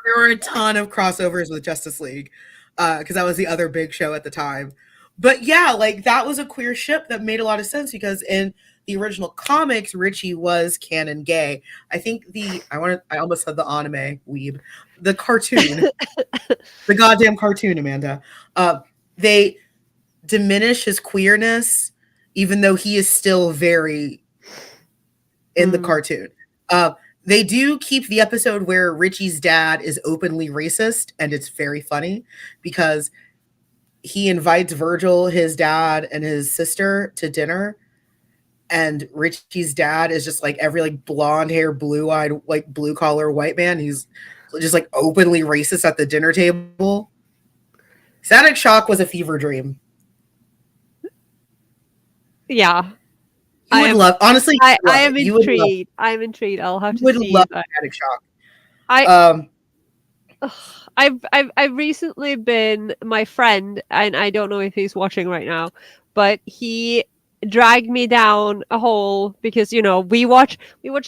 There were a ton of crossovers with Justice League because that was the other big show at the time. But yeah, like that was a queer ship that made a lot of sense because in the original comics, Richie was canon gay. I think I almost said the anime weeb, the cartoon, the goddamn cartoon, Amanda. They diminish his queerness, even though he is still very in the Mm. cartoon. Uh, they do keep the episode where Richie's dad is openly racist, and it's very funny because he invites Virgil, his dad, and his sister to dinner. And Richie's dad is just like every like blonde hair, blue eyed, like blue collar white man. He's just like openly racist at the dinner table. Static Shock was a fever dream. Yeah. You I would am love, honestly, you would I love am it. You would love intrigued. I'm intrigued. I'll have You to would see love that. Static Shock. I Um, ugh, I've recently been my friend, and I don't know if he's watching right now, but he dragged me down a hole because we watch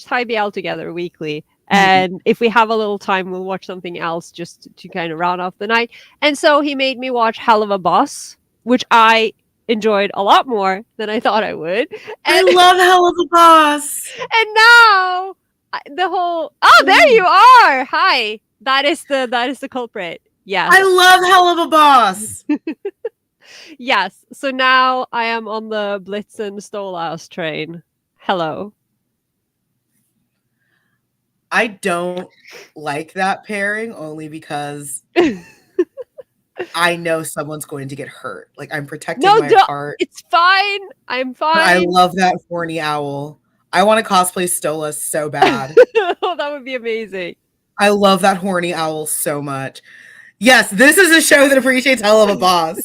Thai BL together weekly, and if we have a little time, we'll watch something else just to kind of round off the night. And so he made me watch Hell of a Boss, which I enjoyed a lot more than I thought I would, I and love Hell of a Boss. and now the whole there you are. Hi. That is the culprit. Yes. I love Hell of a Boss. Yes. So now I am on the Blitz and Stolaus train. Hello. I don't like that pairing only because I know someone's going to get hurt. Like I'm protecting No, my heart. it's fine. I'm But I fine. love that horny owl. I want to cosplay Stola so bad. Oh, that would be amazing. I love that horny owl so much. Yes, this is a show that appreciates Hell of a Boss.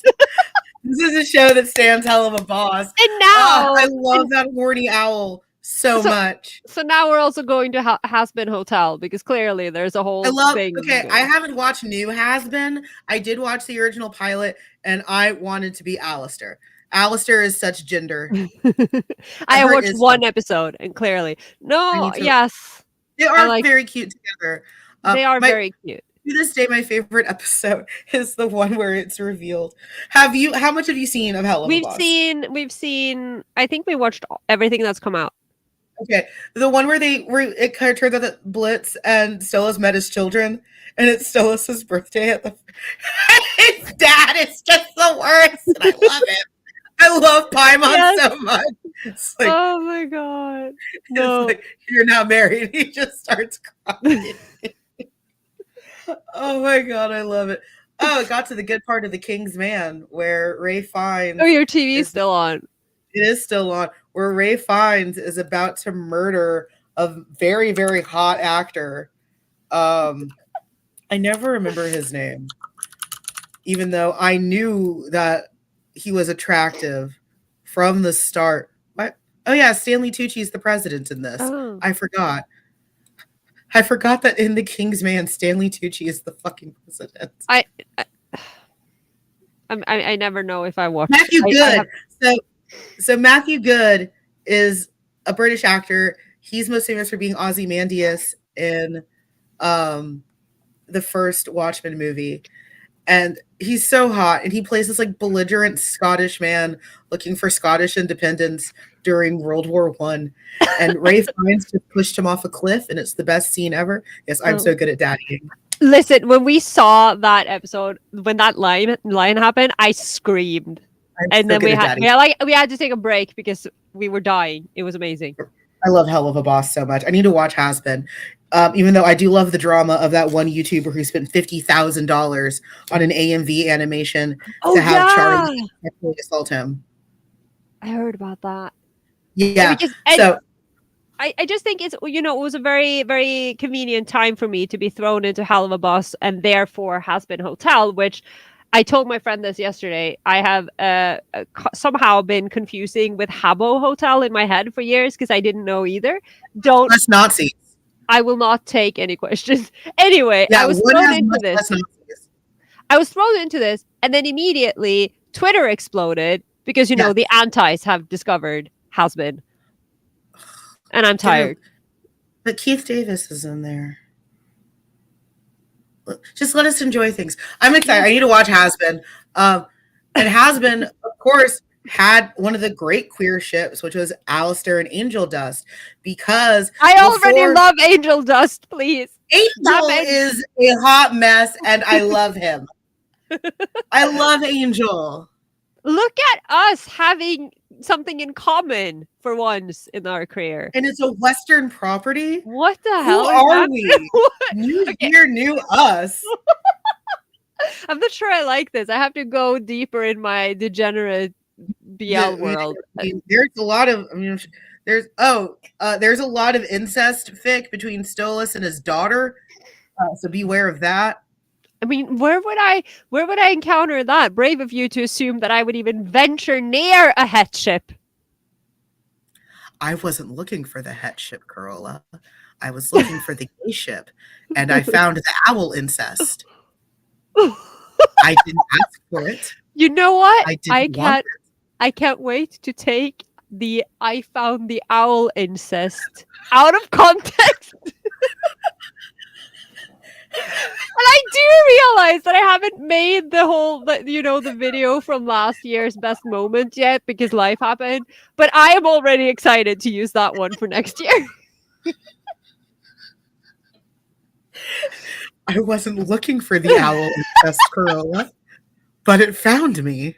This is a show that stands Hell of a Boss. And now I love that horny owl so so much. so now we're also going to Has-Been Hotel because clearly there's a whole thing. Okay, I haven't watched New Has Been. I did watch the original pilot and I wanted to be Alistair. Alistair is such gender. I Everett watched is one such- episode and clearly. I No, need to. yes. They I are like very cute together. they are very cute. To this day, my favorite episode is the one where it's revealed. How much have you seen of Hell of a Boss? We've seen I think we watched everything that's come out. Okay, the one where it kind of turns out that Blitz and Stolas met his children, and it's Stolas' birthday at the. His dad is just the worst, and I love him. I love Paimon Yes. so much. It's like, Oh my god. No. it's like you're not married. He just starts crying. Oh my god, I love it. Oh, it got to the good part of The King's Man where Ray Fiennes. Oh, your TV's still on. It is still on. Where Ray Fiennes is about to murder a very, very hot actor. I never remember his name, even though I knew that he was attractive from the start. What? Oh yeah, Stanley Tucci is the president in this. Oh. I forgot. I forgot that in The King's Man, Stanley Tucci is the fucking president. I never know if I watch Matthew I Good. have, So Matthew Good is a British actor. He's most famous for being Ozymandias in the first Watchmen movie. And he's so hot, and he plays this like belligerent Scottish man looking for Scottish independence during World War One. And Ray Fiennes just pushed him off a cliff, and it's the best scene ever. Yes, I'm so good at daddying. Listen, when we saw that episode, when that line happened, I screamed. And then we had to take a break because we were dying. It was amazing. I love Hell of a Boss so much. I need to watch Has Been. Even though I do love the drama of that one YouTuber who spent $50,000 on an AMV animation to have Charlie sexually assault him. I heard about that. Yeah. Because, so I just think it was a very, very convenient time for me to be thrown into Hell of a Boss and therefore Has Been Hotel, which I told my friend this yesterday. I have somehow been confusing with Habbo Hotel in my head for years because I didn't know either. That's Nazis. I will not take any questions. Anyway, I was thrown into this. I was thrown into this, and then immediately Twitter exploded because the antis have discovered Has Been, and I'm tired. But Keith Davis is in there. Just let us enjoy things. I'm excited. I need to watch Has Been. And has been, of course, had one of the great queer ships, which was Alistair and Angel Dust, because I already before love Angel Dust, please. Damn Angel it. is a hot mess, and I love him. I love Angel. Look at us having something in common for once in our career. And it's a Western property. What the Who hell is are happening? we? What? New Okay, year, new us. I'm not sure I like this. I have to go deeper in my degenerate BL world. I mean, there's a lot of. I mean, there's a lot of incest fic between Stolas and his daughter. So beware of that. I mean, where would I encounter that? Brave of you to assume that I would even venture near a het ship. I wasn't looking for the het ship, Carola. I was looking for the gay ship, and I found the owl incest. I didn't ask for it. You know what? I didn't want it. I can't wait to take the I found the owl incest out of context. And I do realize that I haven't made the video from last year's best moment yet because life happened, but I am already excited to use that one for next year. I wasn't looking for the owl incest, Carola, but it found me.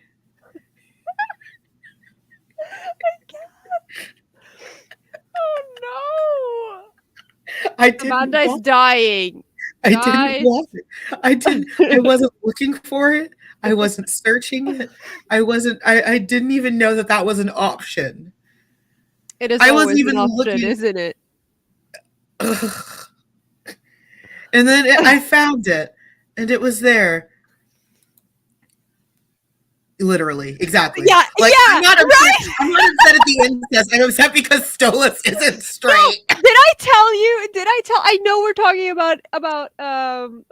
Oh no! I didn't Amanda is want dying. I Guys. didn't want it. I wasn't looking for it. I wasn't searching it. I didn't even know that was an option. It is I wasn't always even an option, looking. isn't it? Ugh. And then I found it, and it was there. Literally, exactly. Yeah, Like, yeah, I'm not upset. right? I'm not upset at the incest. I'm upset because Stolas isn't straight. No, did I tell you? I know we're talking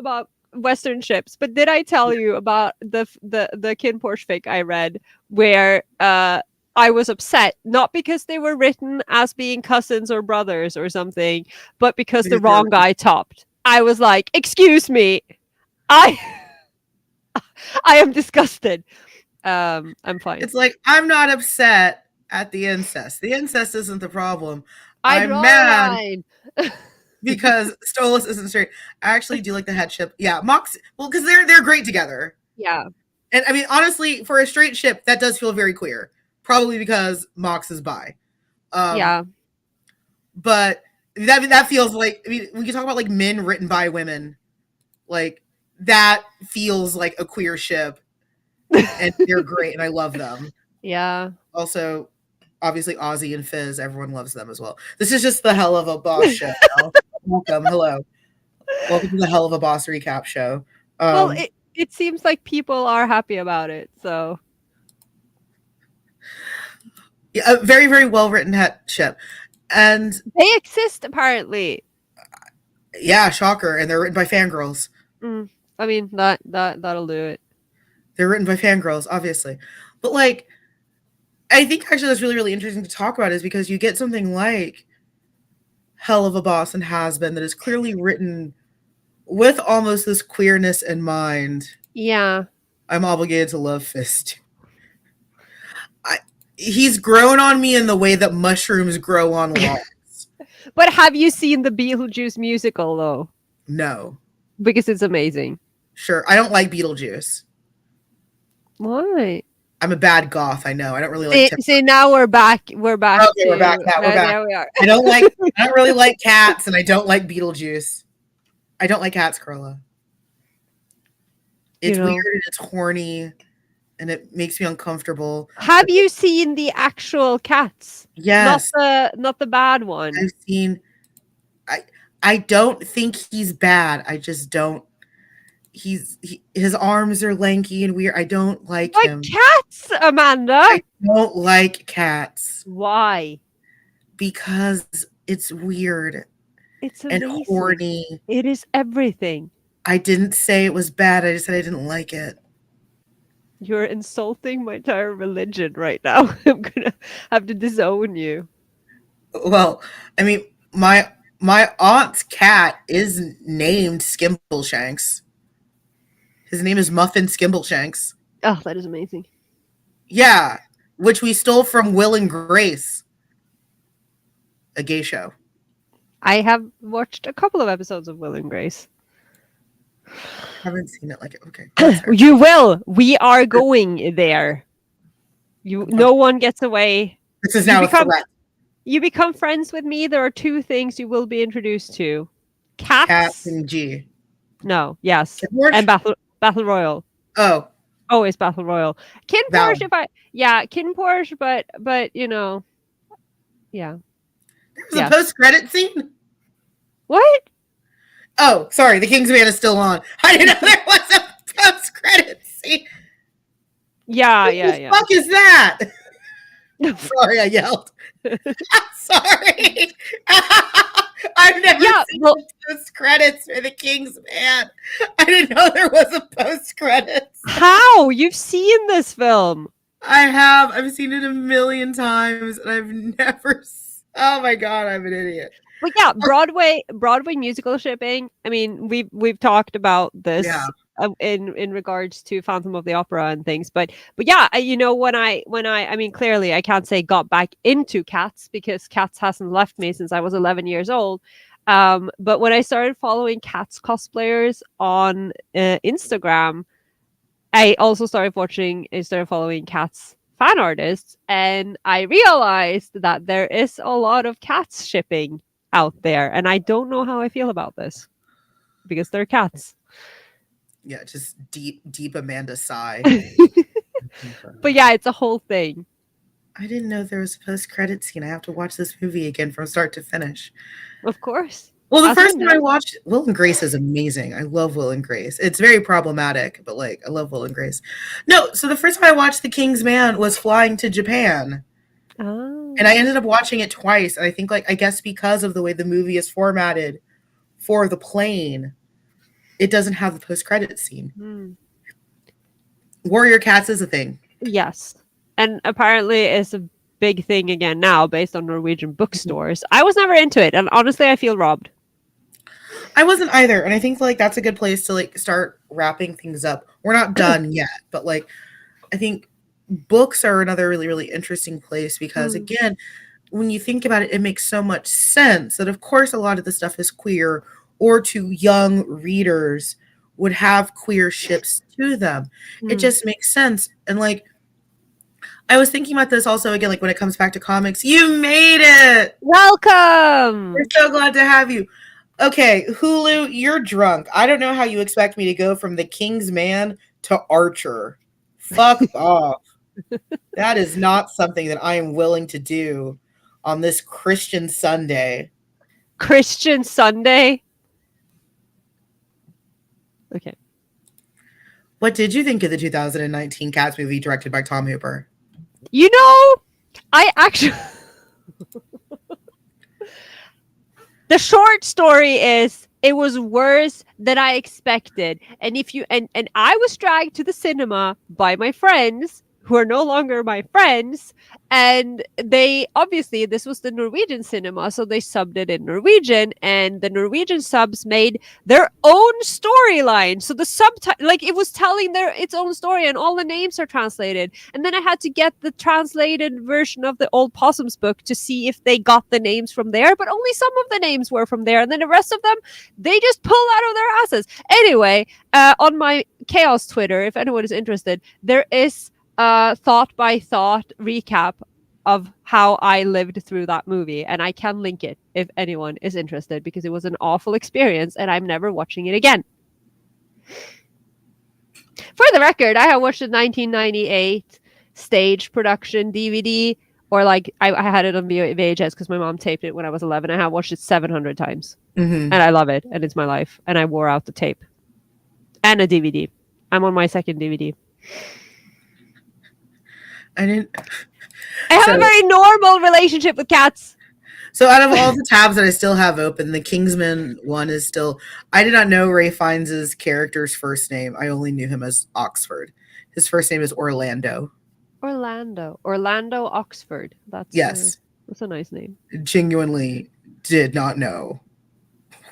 about Western ships, but did I tell you about the Kin Porsche fic I read where I was upset not because they were written as being cousins or brothers or something, but because the wrong guy topped. I was like, "Excuse me, I I am disgusted." I'm fine. It's like, I'm not upset at the incest. The incest isn't the problem. I I'm draw mad a line. because Stolas isn't straight. I actually do like the headship. Yeah, Mox. Well, because they're great together. Yeah. And I mean, honestly, for a straight ship, that does feel very queer. Probably because Mox is bi. Yeah. But that feels like, I mean, we can talk about like men written by women. Like, that feels like a queer ship. And they're great, and I love them. Yeah. Also, obviously, Ozzy and Fizz, everyone loves them as well. This is just the Hell of a Boss show. Welcome, hello. Welcome to the Hell of a Boss recap show. Well, it seems like people are happy about it, so. Yeah, a very, very well written ship. And they exist, apparently. Yeah, shocker. And they're written by fangirls. I mean, that'll do it. They're written by fangirls, obviously. But like, I think actually that's really, really interesting to talk about is because you get something like Hell of a Boss and Has Been that is clearly written with almost this queerness in mind. Yeah. I'm obligated to love Fist. He's grown on me in the way that mushrooms grow on logs. But have you seen the Beetlejuice musical, though? No. Because it's amazing. Sure. I don't like Beetlejuice. Why? I'm a bad goth, I know. I don't really like See, now we're back. We're back. Okay, we're back. We're back. There we are. I don't really like cats, and I don't like Beetlejuice. I don't like cats, Carola. It's weird and it's horny, and it makes me uncomfortable. Have you seen the actual cats? Yes. Not the bad one. I've seen. I don't think he's bad. I just don't. His arms are lanky and weird. I don't like him. Cats, Amanda. I don't like cats. Why? Because it's weird. It's amazing. And horny. It is everything. I didn't say it was bad. I just said I didn't like it. You're insulting my entire religion right now. I'm gonna have to disown you. Well, I mean, my aunt's cat is named Skimbleshanks. His name is Muffin Skimbleshanks. Oh, that is amazing. Yeah, which we stole from Will and Grace, a gay show. I have watched a couple of episodes of Will and Grace. Haven't seen it like it. Okay, that's fair. You will. We are going there. No one gets away. This is You now a become threat. you become friends with me. There are two things you will be introduced to: Cat cats. and G. No, yes, Kid Porsche? and battle royal. Oh, Always battle royal. Kin Val. Porsche. Kin Porsche, but you know, yeah. There was Yes. a post-credit scene? What? Oh, sorry, the Kingsman is still on. I didn't know there was a post-credit scene. Yeah. What the fuck is that? Sorry, I yelled. Sorry. I've never seen the post-credits for the Kingsman. I didn't know there was a post-credits. How? You've seen this film? I have. I've seen it a million times, and I've never. Oh my god, I'm an idiot. But yeah, Broadway musical shipping. I mean, we've talked about this in regards to Phantom of the Opera and things. But yeah, when I mean, clearly I can't say got back into Cats because Cats hasn't left me since I was 11 years old. But when I started following Cats cosplayers on Instagram, I also started following Cats fan artists, and I realized that there is a lot of Cats shipping out there, and I don't know how I feel about this because they're cats. Yeah, just deep Amanda sigh. But yeah, it's a whole thing. I didn't know there was a post-credit scene. I have to watch this movie again from start to finish. Of course. Well, the first time I watched Will and Grace is amazing. I love Will and Grace. It's very problematic, but like I love Will and Grace. No, so the first time I watched The King's Man was flying to Japan. Oh. And I ended up watching it twice. And I think I guess because of the way the movie is formatted for the plane, it doesn't have the post-credit scene. Warrior Cats is a thing. Yes. And apparently it's a big thing again now based on Norwegian bookstores. I was never into it, and honestly I feel robbed. I wasn't either, and I think that's a good place to start wrapping things up. We're not done yet, but I think books are another really, really interesting place because again, when you think about it, it makes so much sense that of course a lot of the stuff is queer or to young readers would have queer ships to them. It just makes sense. And I was thinking about this also again, when it comes back to comics. You made it! Welcome! We're so glad to have you. Okay, Hulu, you're drunk. I don't know how you expect me to go from The King's Man to Archer. Fuck off. That is not something that I am willing to do on this Christian Sunday. Christian Sunday? Okay. What did you think of the 2019 Cats movie directed by Tom Hooper? I actually... The short story is it was worse than I expected. And and I was dragged to the cinema by my friends who are no longer my friends, and they obviously, this was the Norwegian cinema, so they subbed it in Norwegian, and the Norwegian subs made their own storyline. So the subtitle, it was telling its own story, and all the names are translated. And then I had to get the translated version of the Old Possum's book to see if they got the names from there, but only some of the names were from there, and then the rest of them they just pulled out of their asses. Anyway, on my Chaos Twitter, if anyone is interested, there is thought by thought recap of how I lived through that movie, and I can link it if anyone is interested because it was an awful experience and I'm never watching it again. For the record, I have watched the 1998 stage production DVD, or I had it on VHS because my mom taped it when I was 11. I have watched it 700 times, and I love it, and it's my life, and I wore out the tape and a DVD. I'm on my second DVD. I have a very normal relationship with cats. So out of all the tabs that I still have open, the Kingsman one is still... I did not know Ray Fiennes' character's first name. I only knew him as Oxford. His first name is Orlando. Orlando Oxford. That's a nice name. Genuinely did not know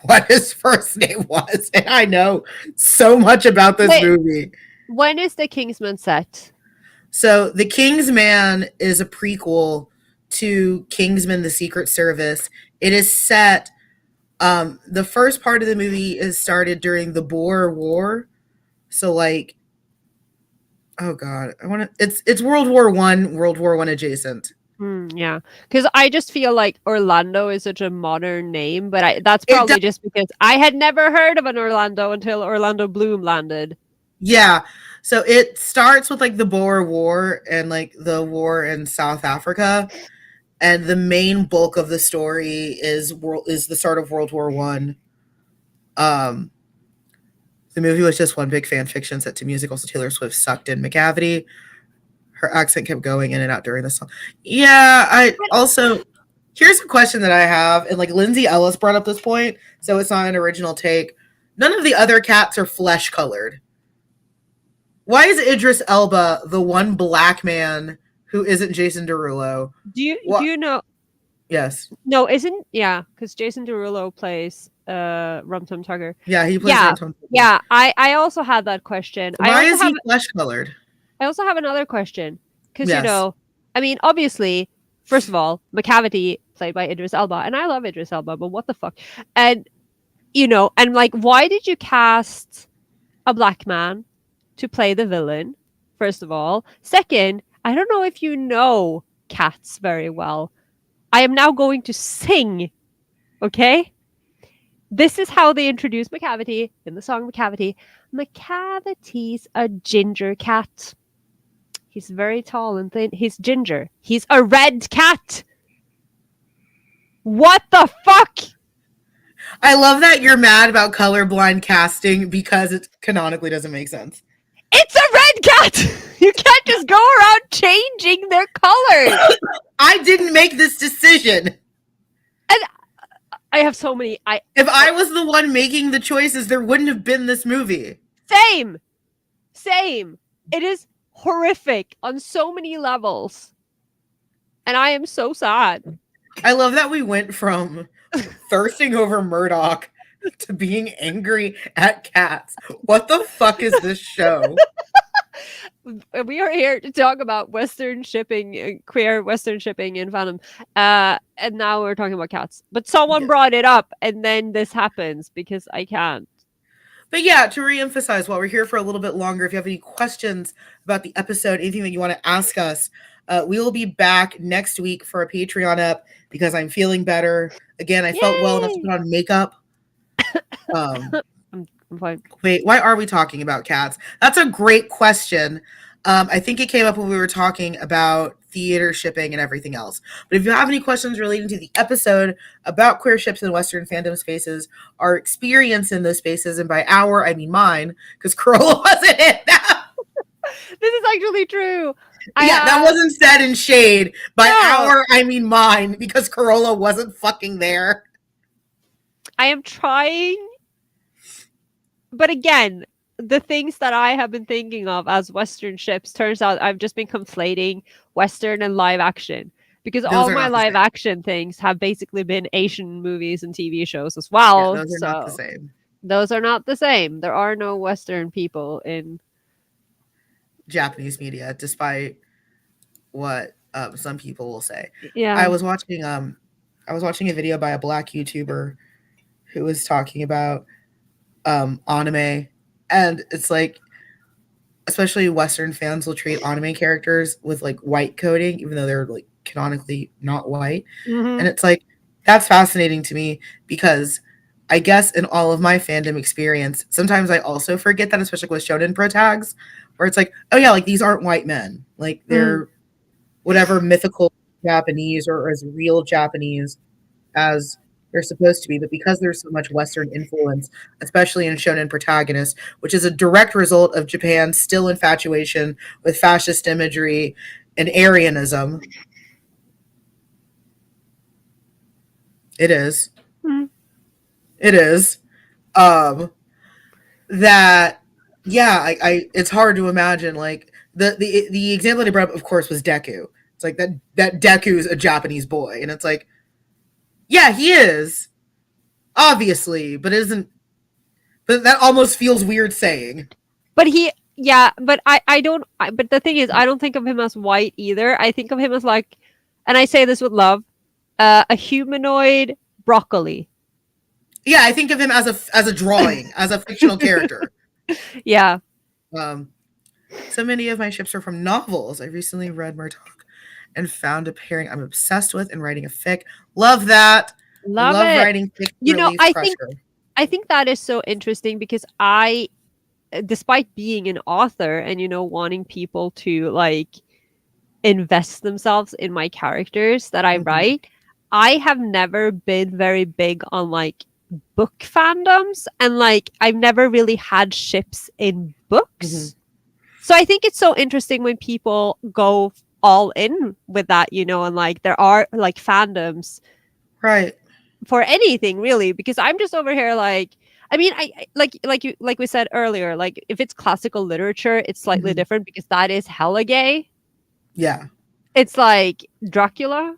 what his first name was. And I know so much about this movie. When is the Kingsman set? So the Kingsman is a prequel to Kingsman: The Secret Service. It is set. The first part of the movie is started during the Boer War. So like, oh god, I want to. It's World War One adjacent. Yeah, because I just feel like Orlando is such a modern name, but that's It does, probably just because I had never heard of an Orlando until Orlando Bloom landed. yeah. So it starts with like the Boer War and like the war in South Africa, and the main bulk of the story is the start of World War One. Um, the movie was just one big fan fiction set to music. Also, Taylor Swift sucked in McCavity. Her accent kept going in and out during the song. Yeah, I also here's a question that I have, and like Lindsay Ellis brought up this point, so it's not an original take. None of the other cats are flesh colored. Why is Idris Elba the one black man who isn't Jason Derulo? Do What? you know? Yes. No, isn't yeah? Because Jason Derulo plays Rum Tum Tugger. Yeah, he plays Yeah, Ron. yeah. I also had that question. Why is he flesh colored? I also have another question because Yes. I mean, obviously, first of all, McCavity played by Idris Elba, and I love Idris Elba, but what the fuck? And and like, why did you cast a black man to play the villain? First of all, second, I don't know if you know cats very well. I am now going to sing. Okay, this is how they introduce McCavity in the song McCavity. McCavity's a ginger cat. He's very tall and thin. He's ginger. He's a red cat. What the fuck? I love that you're mad about colorblind casting because it canonically doesn't make sense. It's a red cat. You can't just go around changing their colors. I didn't make this decision. And I have so many. If I was the one making the choices, there wouldn't have been this movie. Same. It is horrific on so many levels. And I am so sad. I love that we went from thirsting over Murdoch to being angry at cats. What the fuck is this show? We are here to talk about Western shipping, queer Western shipping in Fandom. And now we're talking about cats. But someone brought it up, and then this happens because I can't. But yeah, to reemphasize, while we're here for a little bit longer, if you have any questions about the episode, anything that you want to ask us, we will be back next week for a Patreon up because I'm feeling better. Again, I felt well enough to put on makeup. I'm fine. Wait, why are we talking about cats? That's a great question. I think it came up when we were talking about theater shipping and everything else. But if you have any questions relating to the episode about queer ships in Western fandom spaces, our experience in those spaces, and by our, I mean mine, because Carola wasn't in them. This is actually true. That wasn't said in shade. By our, I mean mine, because Carola wasn't fucking there. I am trying. But again, the things that I have been thinking of as Western ships, turns out I've just been conflating Western and live action. Because all my live action things have basically been Asian movies and TV shows as well. Yeah, those are not the same. Those are not the same. There are no Western people in Japanese media, despite what some people will say. Yeah. I was watching a video by a black YouTuber who was talking about anime, and it's like, especially Western fans will treat anime characters with like white coding, even though they're like canonically not white. Mm-hmm. And it's like, that's fascinating to me because I guess in all of my fandom experience, sometimes I also forget that, especially with shonen pro tags, where it's like, oh yeah, like these aren't white men, like they're whatever mythical Japanese or as real Japanese as they're supposed to be. But because there's so much Western influence, especially in shonen protagonists, which is a direct result of Japan's still infatuation with fascist imagery and Aryanism. It is. Mm-hmm. It is. That, yeah, I it's hard to imagine, like, the example that I brought up, of course, was Deku. It's like that Deku's a Japanese boy, and it's like, yeah, he is, obviously, but it isn't. But that almost feels weird saying. But he Yeah, but I don't. But the thing is, I don't think of him as white either. I think of him as like, and I say this with love, a humanoid broccoli. Yeah, I think of him as a drawing, as a fictional character. Yeah, Um, so many of my ships are from novels. I recently read Murdoch and found a pairing I'm obsessed with and writing a fic. Love that. love Love it. writing fic to You know, relieve pressure. I think that is so interesting because despite being an author and wanting people to like invest themselves in my characters that I Mhm, write, I have never been very big on like book fandoms, and like I've never really had ships in mhm. books. So I think it's so interesting when people go all in with that, and like there are like fandoms Right. for anything really, because I'm just over here like, I mean, like we said earlier, like if it's classical literature, it's slightly Mhm. different because that is hella gay. Yeah. It's like Dracula.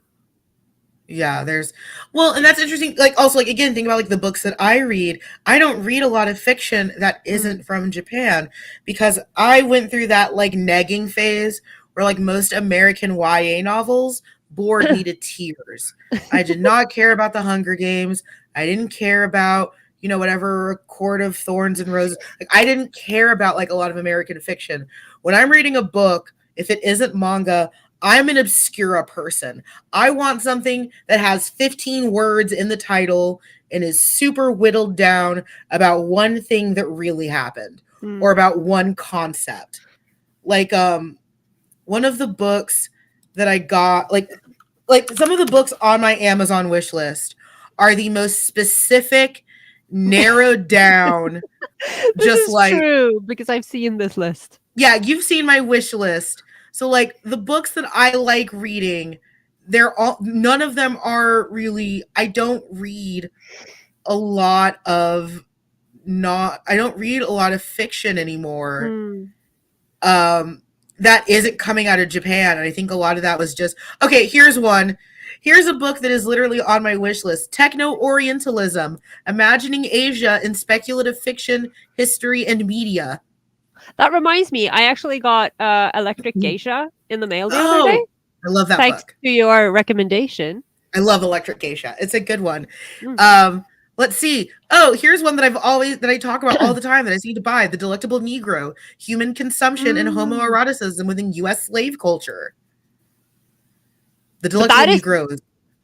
Yeah, there's well, and that's interesting. Like also like again, think about like the books that I read. I don't read a lot of fiction that Mm. isn't from Japan because I went through that like negging phase where like most American YA novels bored me to tears. I did not care about the Hunger Games. I didn't care about, whatever Court of Thorns and Roses. Like I didn't care about like a lot of American fiction. When I'm reading a book, if it isn't manga, I'm an obscura person. I want something that has 15 words in the title and is super whittled down about one thing that really happened or Mm. about one concept. Like one of the books that I got like some of the books on my Amazon wish list are the most specific, narrowed down, This just is like true because I've seen this list. yeah, you've seen my wish list. So like the books that I like reading, they're all none of them are really I don't read a lot of not I don't read a lot of fiction anymore. Mm. Um that isn't coming out of Japan. And I think a lot of that was just okay, here's one. Here's a book that is literally on my wish list. Techno Orientalism, Imagining Asia in Speculative Fiction, History, and Media. That reminds me, I actually got Electric Geisha in the mail the other day, Oh, I love that thanks book. to your recommendation. I love Electric Geisha. It's a good one. Mm. Um, let's see. Oh, here's one that I talk about all the time that I need to buy: The Delectable Negro: Human Consumption and Mm. Homoeroticism Within U.S. Slave Culture. The But Delectable Negro.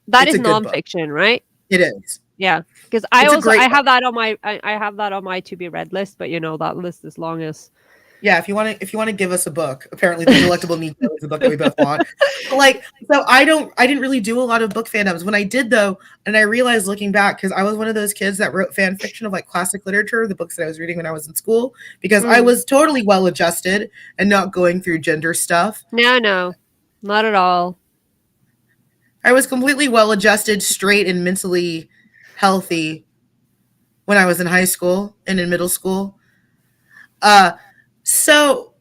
that It's is a good book. nonfiction, right? It is. Yeah, because It's a I great book. have that on my I have that on my to be read list, but that list is long as. Yeah, if you want to give us a book, apparently The Delectable Negro is the book that we both want. But like, so I didn't really do a lot of book fandoms. When I did though, and I realized looking back, because I was one of those kids that wrote fan fiction of like classic literature, the books that I was reading when I was in school, because I Mm. was totally well adjusted and not going through gender stuff. No, no, not at all. I was completely well adjusted, straight, and mentally healthy when I was in high school and in middle school. Uh, so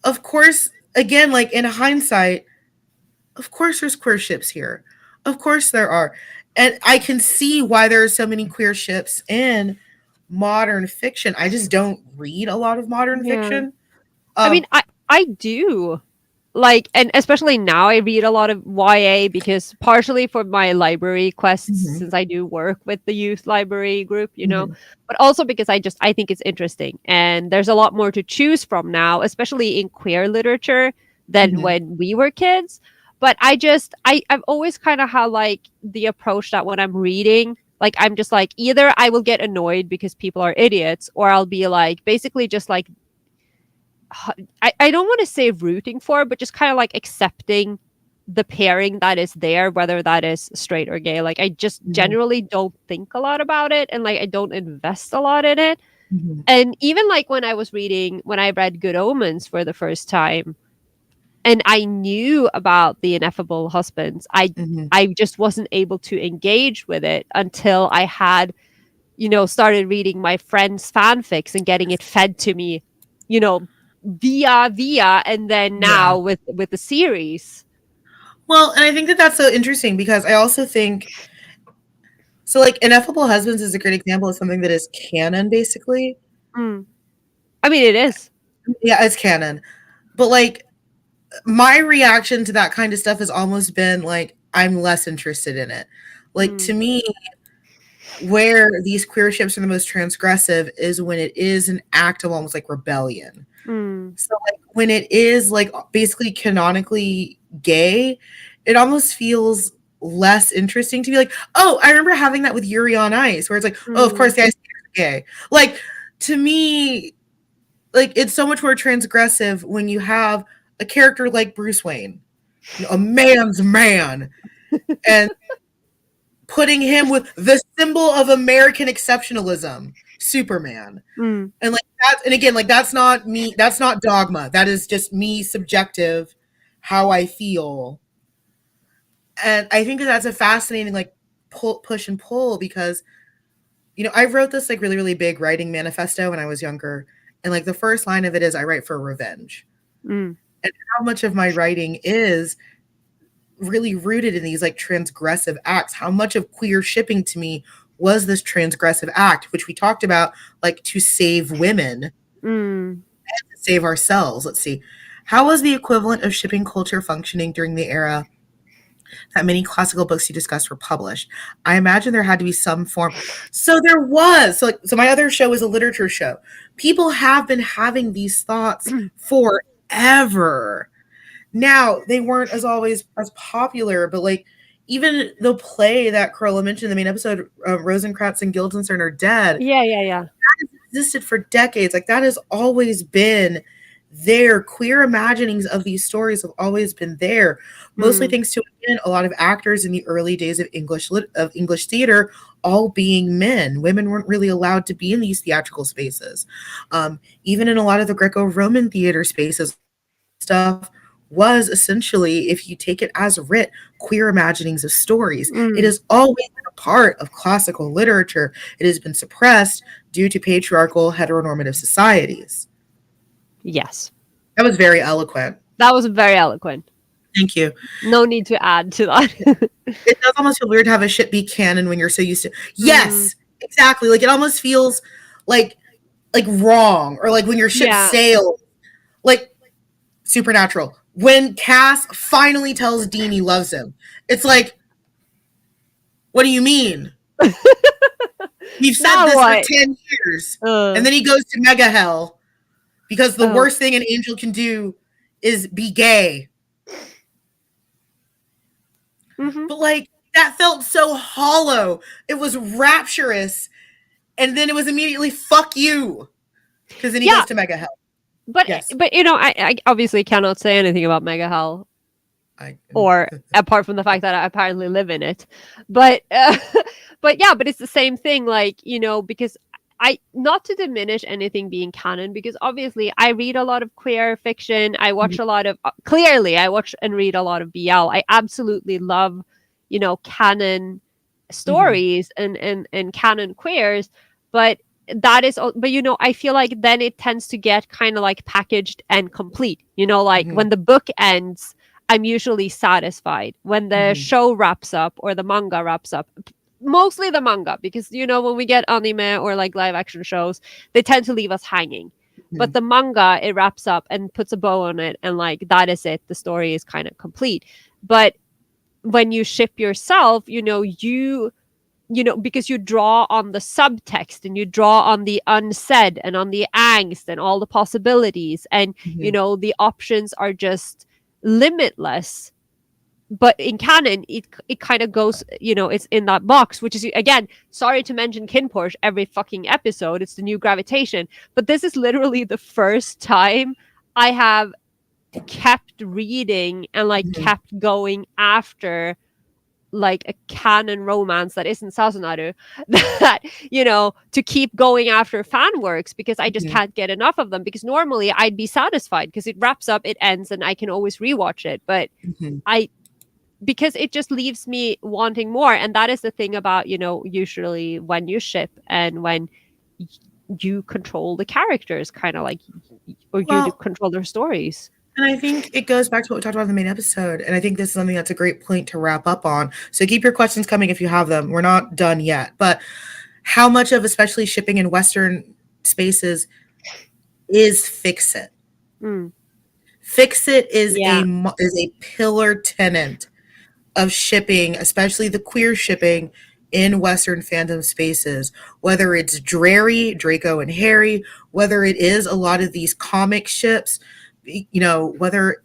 of course, again, like in hindsight, of course there's queer ships here. Of course there are. And I can see why there are so many queer ships in modern fiction. I just don't read a lot of modern Yeah. fiction. I mean, Um I do. Like, and especially now I read a lot of YA because partially for my library quests, mhm, since I do work with the youth library group, mhm, but also because I think it's interesting and there's a lot more to choose from now, especially in queer literature than mhm, when we were kids. But I've always kind of had like the approach that when I'm reading, like I'm just like either I will get annoyed because people are idiots, or I'll be like basically just like I don't want to say rooting for, but just kind of like accepting the pairing that is there, whether that is straight or gay. Like I just mhm, generally don't think a lot about it, and like I don't invest a lot in it. mhm, And even like when I read Good Omens for the first time, and I knew about the ineffable husbands, mhm, I just wasn't able to engage with it until I had started reading my friends' fanfics and getting it fed to me, you know, via, and then yeah. now with the series. Well, and I think that that's so interesting because I also think so like Ineffable Husbands is a great example of something that is canon basically. Mm. I mean, it is. Yeah, it's canon. But like my reaction to that kind of stuff has almost been like I'm less interested in it. Like Mm, to me, where these queer ships are the most transgressive is when it is an act of almost like rebellion. mm, So like when it is like basically canonically gay, it almost feels less interesting to be like, oh, I remember having that with Yuri on Ice, where it's like, oh, of course mm, the ice skater is gay. Like to me, like it's so much more transgressive when you have a character like Bruce Wayne, a man's man, and putting him with the symbol of American exceptionalism, Superman. mm. And like that, and again, like that's not me, that's not dogma. That is just me subjective, how I feel. And I think that that's a fascinating like push and pull because I wrote this like really, really big writing manifesto when I was younger. And like the first line of it is I write for revenge. Mm, And how much of my writing is really rooted in these like transgressive acts. How much of queer shipping to me was this transgressive act, which we talked about, like to save women, mm. to save ourselves. Let's see. How was the equivalent of shipping culture functioning during the era that many classical books you discussed were published? I imagine there had to be some form. So there was. So my other show is a literature show. People have been having these thoughts forever. Now they weren't as always as popular, but like even the play that Carola mentioned in the main episode, Rosencrantz and Guildenstern Are Dead, Yeah, yeah, yeah. existed for decades. Like that has always been there. Queer imaginings of these stories have always been there, mostly Mm, thanks to again, a lot of actors in the early days of English theater all being men. Women weren't really allowed to be in these theatrical spaces. Even in a lot of the Greco-Roman theater spaces, stuff was essentially, if you take it as writ, queer imaginings of stories. It mm. has always been a part of classical literature. It has been suppressed due to patriarchal heteronormative societies. Yes. That was very eloquent. That was very eloquent. Thank you. No need to add to that. It does almost feel weird to have a ship be canon when you're so used to. Mm, Yes, exactly. Like it almost feels like wrong, or like when your ship yeah. sails. Like Supernatural. When Cass finally tells Dean he loves him, it's like, what do you mean? We've said Now this for what? 10 years. And Uh, then he goes to Mega Hell because the oh. worst thing an angel can do is be gay. Hmm. But like, that felt so hollow. It was rapturous. And then it was immediately, fuck you. Because then he Yeah, goes to Mega Hell. but Yes. I obviously cannot say anything about Mega Hell, I, or apart from the fact that I apparently live in it. But but yeah, but it's the same thing. Like because I, not to diminish anything being canon, because obviously I read a lot of queer fiction. I watch a lot of clearly I watch and read a lot of BL. I absolutely love canon Mhm. stories and canon queers, but but I feel like then it tends to get kind of like packaged and complete. Like Mhm. when the book ends, I'm usually satisfied. When the Mhm. show wraps up or the manga wraps up, mostly the manga, because when we get anime or like live action shows, they tend to leave us hanging. But Mhm. the manga, it wraps up and puts a bow on it, and like that is it. The story is kind of complete. But when you ship yourself, because you draw on the subtext and you draw on the unsaid and on the angst and all the possibilities, and Mhm. the options are just limitless. But in canon, it kind of goes, it's in that box, which is, again, sorry to mention Kinporch every fucking episode, it's the new gravitation, but this is literally the first time I have kept reading and like Mhm. kept going after like a canon romance that isn't Sasunaru, that to keep going after fan works, because I just Mhm. can't get enough of them, because normally I'd be satisfied because it wraps up, it ends, and I can always rewatch it. But Mhm. I because it just leaves me wanting more. And that is the thing about usually when you ship and when y- you control the characters, kind of like, or you do Well, control their stories. and I think it goes back to what we talked about in the main episode. And I think this is something that's a great point to wrap up on. So keep your questions coming if you have them. We're not done yet. But how much of, especially shipping in Western spaces, is fix it? Mm. Fix It Yeah. is a pillar tenant of shipping, especially the queer shipping in Western fandom spaces, whether it's Drary, Draco and Harry, whether it is a lot of these comic ships, whether,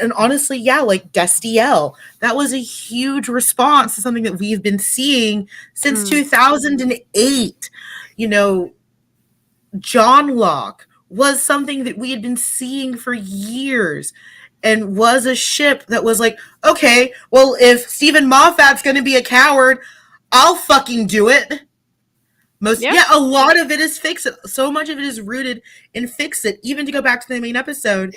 and honestly, yeah, like Destiel, that was a huge response to something that we've been seeing since Mm. 2008. You know, John Locke was something that we had been seeing for years and was a ship that was like, okay, well, if Stephen Moffat's going to be a coward, I'll fucking do it. Yeah. Yeah, a lot of it is Fix It. So much of it is rooted in Fix It. Even to go back to the main episode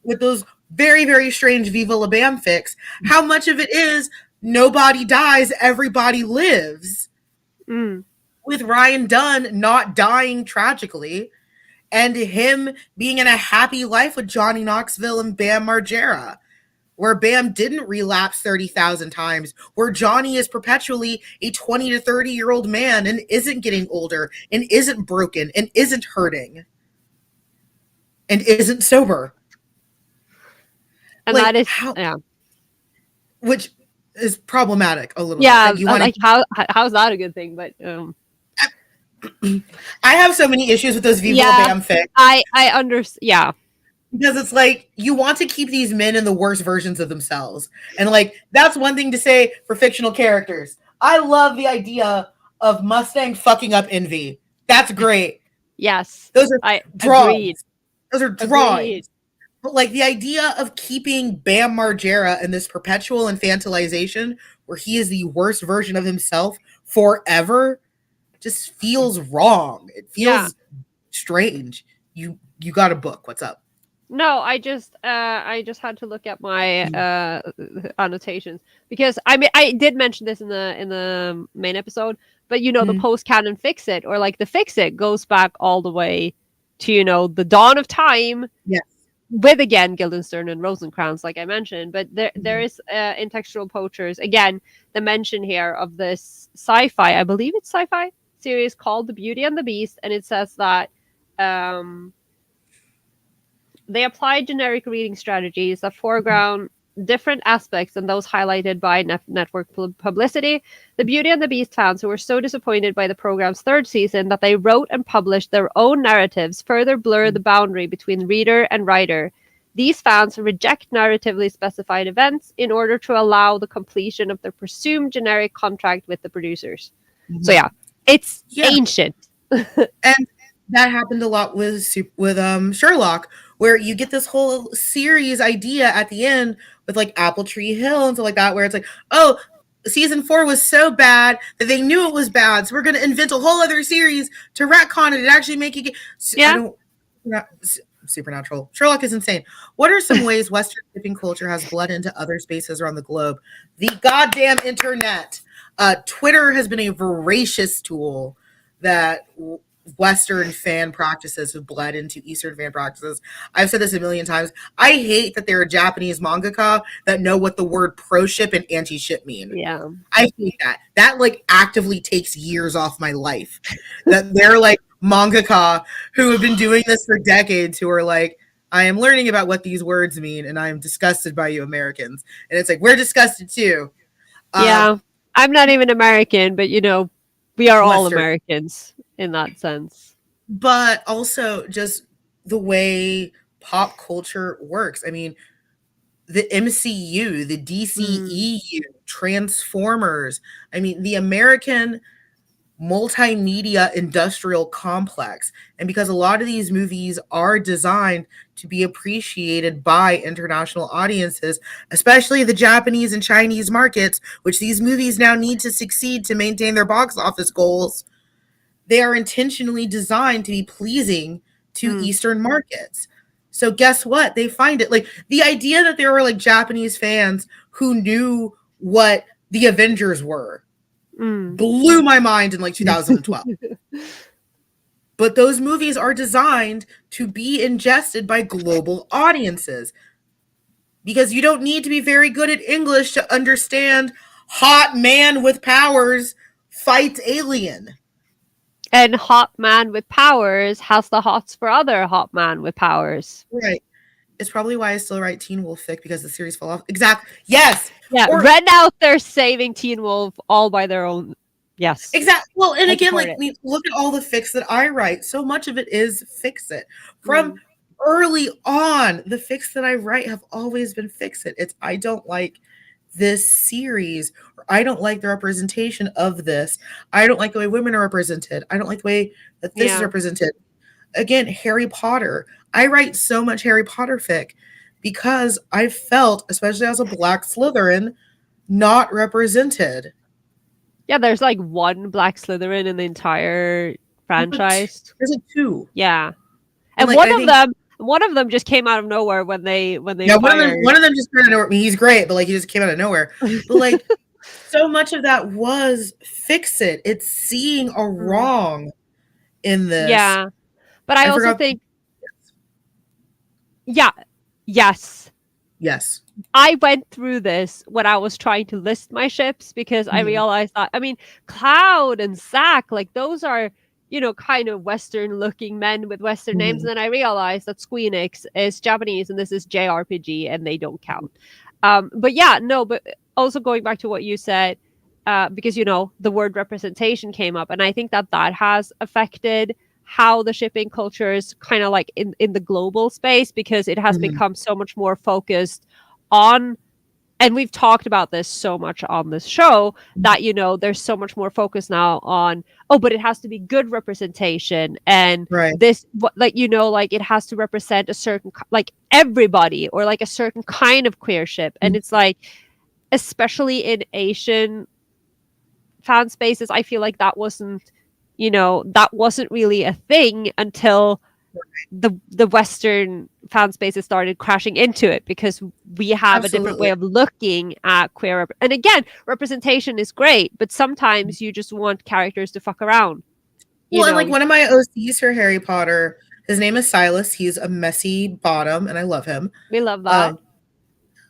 with those very, very strange Viva La Bam fics, how much of it is nobody dies, everybody lives. Mm. With Ryan Dunn not dying tragically, and him being in a happy life with Johnny Knoxville and Bam Margera, where Bam didn't relapse 30,000 times, where Johnny is perpetually a 20 to 30-year-old man and isn't getting older and isn't broken and isn't hurting and isn't sober. And that Like, is, how, yeah. which is problematic a little bit. Yeah, Like, you want like to, how's that a good thing? But I have so many issues with those Viva La yeah, Bam fics. I understand. Yeah. Because it's like you want to keep these men in the worst versions of themselves. And like that's one thing to say for fictional characters. I love the idea of Mustang fucking up Envy. That's great. Yes. Those are I agreed. drawings. Those are Agreed. drawings. But like the idea of keeping Bam Margera in this perpetual infantilization where he is the worst version of himself forever just feels wrong. It Yeah. feels strange. You got a book. What's up? No, I just had to look at my annotations because I mean I did mention this in the main episode, but the Mm. post canon Fix It or like the Fix It goes back all the way to the dawn of time Yes. with again Guildenstern and Rosencrantz, like I mentioned. But there is in Textual Poachers again the mention here of this sci-fi, I believe it's sci-fi series called The Beauty and the Beast, and it says that they applied generic reading strategies that foreground different aspects than those highlighted by network publicity. The Beauty and the Beast fans who were so disappointed by the program's third season that they wrote and published their own narratives further blur the boundary between reader and writer. These fans reject narratively specified events in order to allow the completion of their presumed generic contract with the producers. Mm-hmm. So yeah, it's Yeah. ancient. And that happened a lot with Sherlock, where you get this whole series idea at the end with like Apple Tree Hill and stuff like that, where it's like, oh, season 4 was so bad that they knew it was bad, so we're going to invent a whole other series to retcon it and actually make it. Yeah. Supernatural. Sherlock is insane. What are some ways Western shipping culture has bled into other spaces around the globe? The goddamn internet. Twitter has been a voracious tool that Western fan practices have bled into Eastern fan practices. I've said this a million times. I hate that there are Japanese mangaka that know what the word pro ship and anti ship mean. Yeah. I hate that. That like actively takes years off my life. That they're like mangaka who have been doing this for decades who are like, I am learning about what these words mean and I am disgusted by you Americans. And it's like, we're disgusted too. Yeah. I'm not even American, but we are all Western. Americans in that sense. But also just the way pop culture works. I mean, the MCU, the DCEU, Transformers. I mean, the American multimedia industrial complex. And because a lot of these movies are designed to be appreciated by international audiences, especially the Japanese and Chinese markets, which these movies now need to succeed to maintain their box office goals, they are intentionally designed to be pleasing to Eastern markets. So guess what? They find it like the idea that there were like Japanese fans who knew what the Avengers were blew my mind in like 2012. But those movies are designed to be ingested by global audiences because you don't need to be very good at English to understand hot man with powers fights alien. And hot man with powers has the hots for other hot man with powers. Right. It's probably why I still write Teen Wolf fic because the series fell off. Exact. Yes. Yeah, Or Red out there saving Teen Wolf all by their own. Yes, exact. Well, and I again, support like, it. look at all the fics that I write. So much of it is fix it. From Mm. early on, the fics that I write have always been fix it. It's I don't like this series, or I don't like the representation of this. I don't like the way women are represented. I don't like the way that this is Yeah. represented. Again, Harry Potter. I write so much Harry Potter fic because I felt, especially as a Black Slytherin, not represented. Yeah, there's like one Black Slytherin in the entire franchise. There's like two, Yeah. and And like I think one of them just came out of nowhere when they yeah, fired. one of them just kind of nowhere. I mean, he's great, but like he just came out of nowhere. But like so much of that was fix it. It's seeing a Mm. wrong in this. Yeah. But I I also forgot. think yeah, yes. Yes. I went through this when I was trying to list my ships because I Mhm. realized that I mean Cloud and Zack, like those are, kind of Western looking men with Western names. Mhm. And then I realized that Squeenix is Japanese and this is JRPG and they don't count. But yeah, no, but also going back to what you said, because the word representation came up, and I think that has affected how the shipping culture is kind of like in the global space, because it has Mhm. become so much more focused on, and we've talked about this so much on this show, that there's so much more focus now on, oh, but it has to be good representation, and Right. this like it has to represent a certain like everybody, or like a certain kind of queer ship. And it's like, especially in Asian fan spaces, I feel like that wasn't really a thing until the Western fan spaces started crashing into it, because we have a different way Absolutely. of looking at and again, representation is great, but sometimes you just want characters to fuck around. you Well, and like know one of my OCs for Harry Potter, his name is Silas. He's a messy bottom, and I love him. we love that. Um,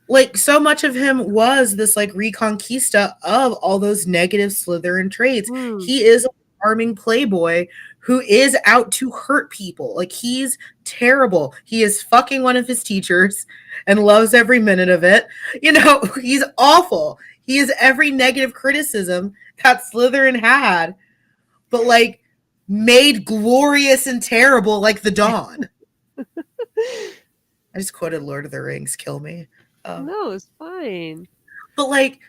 like so much of him was this like reconquista of all those negative Slytherin traits. Mm, He is a charming playboy who is out to hurt people. Like he's terrible. He is fucking one of his teachers and loves every minute of it. He's awful. He is every negative criticism that Slytherin had, but like made glorious and terrible like the dawn. I just quoted Lord of the Rings, kill me. Um, no, it's fine. but like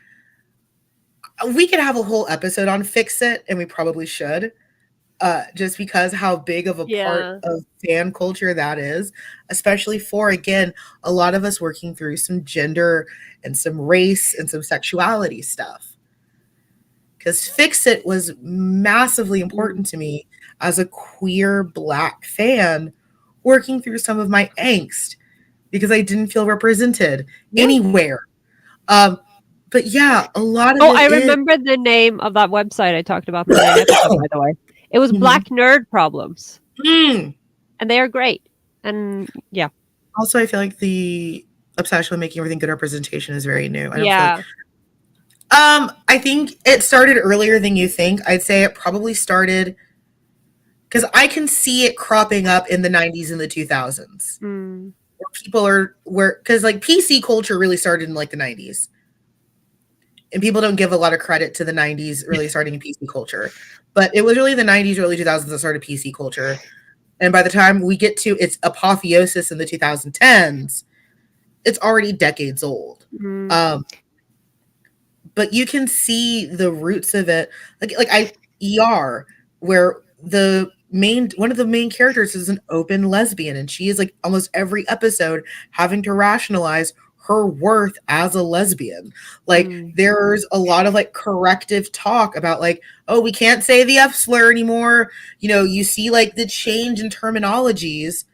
we could have a whole episode on fix it, and we probably should, just because how big of a part Yeah. of fan culture that is, especially for again a lot of us working through some gender and some race and some sexuality stuff. Because fix it was massively important to me as a queer Black fan working through some of my angst because I didn't feel represented Yeah. anywhere. But yeah, a lot of Oh, I it is. remember the name of that website I talked about in the main episode, by the way. It was Mhm. Black Nerd Problems, Mm. and they are great. And yeah. Also, I feel like the obsession with making everything good representation is very new. I don't feel like. Yeah. I think it started earlier than you think. I'd say it probably started because I can see it cropping up in the 90s and the 2000s. Mm. Where people because like PC culture really started in like the 90s. And people don't give a lot of credit to the 90s really starting in PC culture. But it was really the 90s, early 2000s that started PC culture. And by the time we get to its apotheosis in the 2010s, it's already decades old. Mm. But you can see the roots of it. ER, where one of the main characters is an open lesbian, and she is like almost every episode having to rationalize her worth as a lesbian. Like there's a lot of like corrective talk about like, oh, we can't say the F slur anymore. You see like the change in terminologies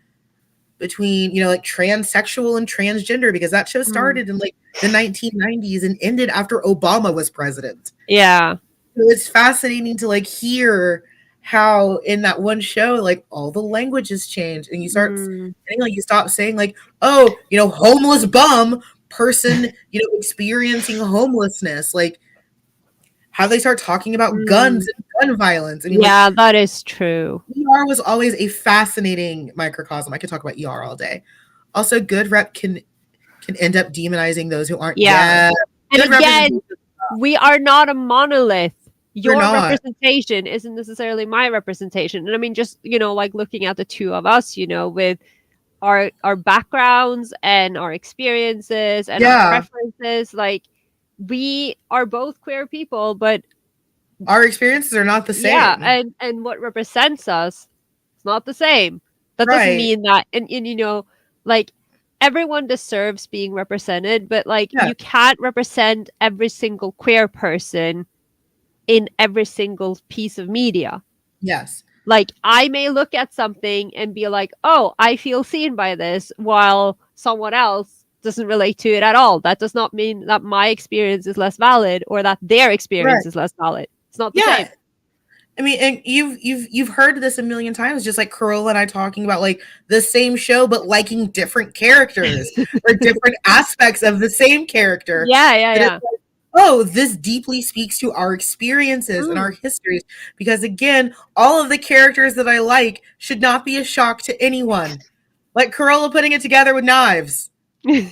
between like transsexual and transgender, because that show started in like the 1990s and ended after Obama was president. Yeah. So it's fascinating to like hear how in that one show like all the languages change, and you stop saying like, oh, homeless bum person, experiencing homelessness. Like how they start talking about guns Mm. and gun violence. I mean, like Yeah, that is true. ER was always a fascinating microcosm. I could talk about ER all day. Also, good rep can end up demonizing those who aren't. Yeah. Yeah, And good again, representation. we are not a monolith. We're Your not. representation isn't necessarily my representation. And I mean, just, like looking at the two of us, with our backgrounds and our experiences and our Yeah, preferences, like we are both queer people, but our experiences are not the yeah, same. and what represents us is not the same. That doesn't Right. mean that, and like everyone deserves being represented, but like Yeah. you can't represent every single queer person in every single piece of media. Yes. Like I may look at something and be like, "Oh, I feel seen by this," while someone else doesn't relate to it at all. That does not mean that my experience is less valid or that their experience Right. is less valid. It's not the Yeah. same. I mean, and you've heard this a million times, just like Carola and I talking about like the same show, but liking different characters or different aspects of the same character. Yeah, yeah, And it's yeah. like, oh, this deeply speaks to our experiences and our Mm. histories. Because again, all of the characters that I like should not be a shock to anyone. Like Carola putting it together with knives. You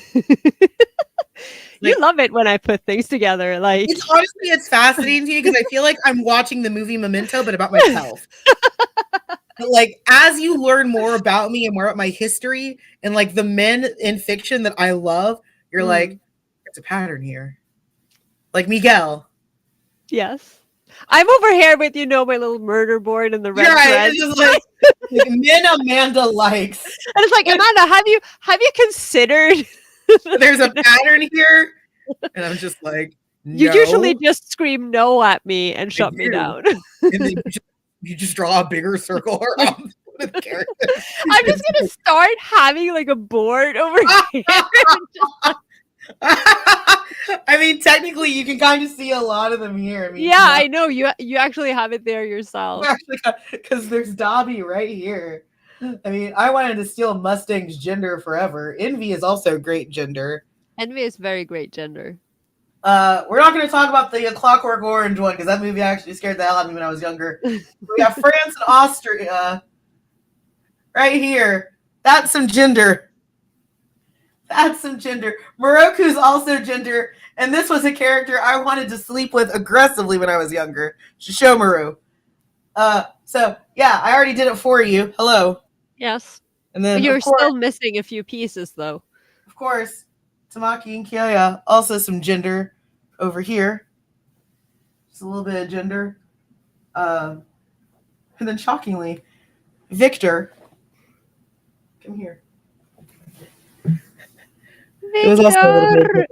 Like love it when I put things together, like it's honestly it's fascinating to me because I feel like I'm watching the movie Memento, but about myself. But like as you learn more about me and more about my history and like the men in fiction that I love, you're like, Mm, there's a pattern here. Like Miguel. yes. I'm over here with, my little murder board and the You're red right. thread. It's just like men Amanda likes. And it's like, Amanda, have you considered There's a pattern here. And I'm just like, you usually no, just scream no at me and I shut me do. down. And then you just draw a bigger circle around the characters. I'm just It's gonna start having like a board over here. I mean, technically, you can kind of see a lot of them here. I mean, Yeah, I know. You actually have it there yourself. because there's Dobby right here. I mean, I wanted to steal Mustang's gender forever. Envy is also great gender. Envy is very great gender. We're not going to talk about the Clockwork Orange one because that movie actually scared the hell out of me when I was younger. We got France and Austria right here. That's some gender. That's some gender. Moroku's also gender, and this was a character I wanted to sleep with aggressively when I was younger. Shishomaru. So yeah, I already did it for you. Hello. Yes. And then You're still missing a few pieces though. of course, Tamaki and Kyoya, also some gender over here. Just a little bit of gender. And then shockingly, Victor. Come here. It was also a little bit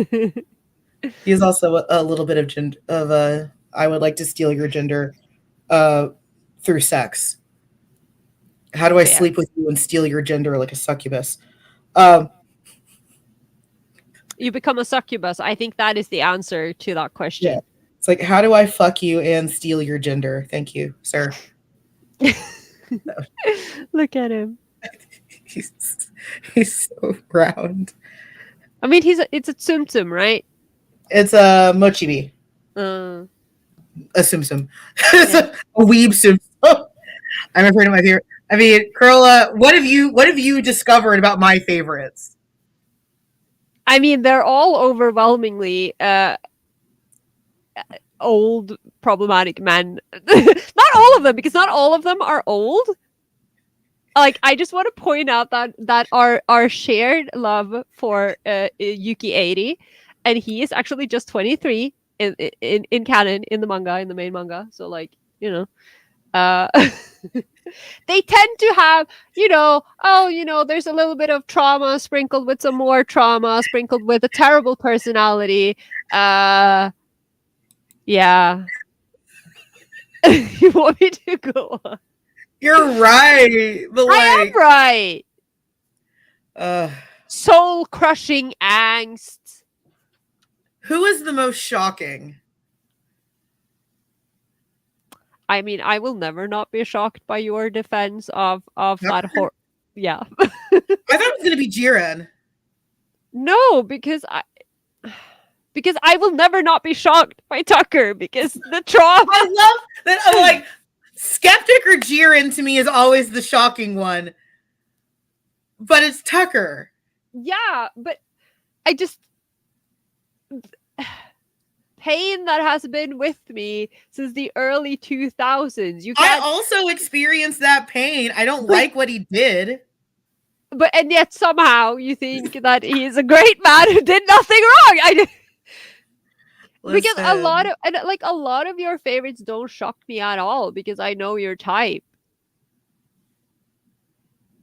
Victor. he is also a little bit of gender of I would like to steal your gender through sex. How do I Fair. sleep with you and steal your gender like a succubus? Um, You become a succubus. I think that is the answer to that question. yeah. It's like, how do I fuck you and steal your gender? Thank you, sir. Look at him. He's so round. I mean, it's a tsum right? It's a mochibi. Uh, A sum. A weeb sum. I'm afraid of my favorite. I mean, Carola, what have you discovered about my favorites? I mean, they're all overwhelmingly old, problematic men. Not all of them, because not all of them are old. Like, I just want to point out that our shared love for Yuki 80, and he is actually just 23 in canon, in the manga, in the main manga. So like, they tend to have, there's a little bit of trauma sprinkled with some more trauma, sprinkled with a terrible personality. Yeah. You want me to go on? You're right. But I am right. uh, Soul crushing angst. who is the most shocking? I mean, I will never not be shocked by your defense of that horror. Yeah. I thought it was gonna be Jiren. No, because because I will never not be shocked by Tucker because the trauma. I love that. I'm like, Skeptic or Jiren to me is always the shocking one, but it's Tucker. Yeah, but I just pain that has been with me since the early 2000s. You I can't. also experienced that pain. I don't like what he did. But and yet somehow you think that he's a great man who did nothing wrong. Because a lot Listen, of and like a lot of your favorites don't shock me at all because I know your type.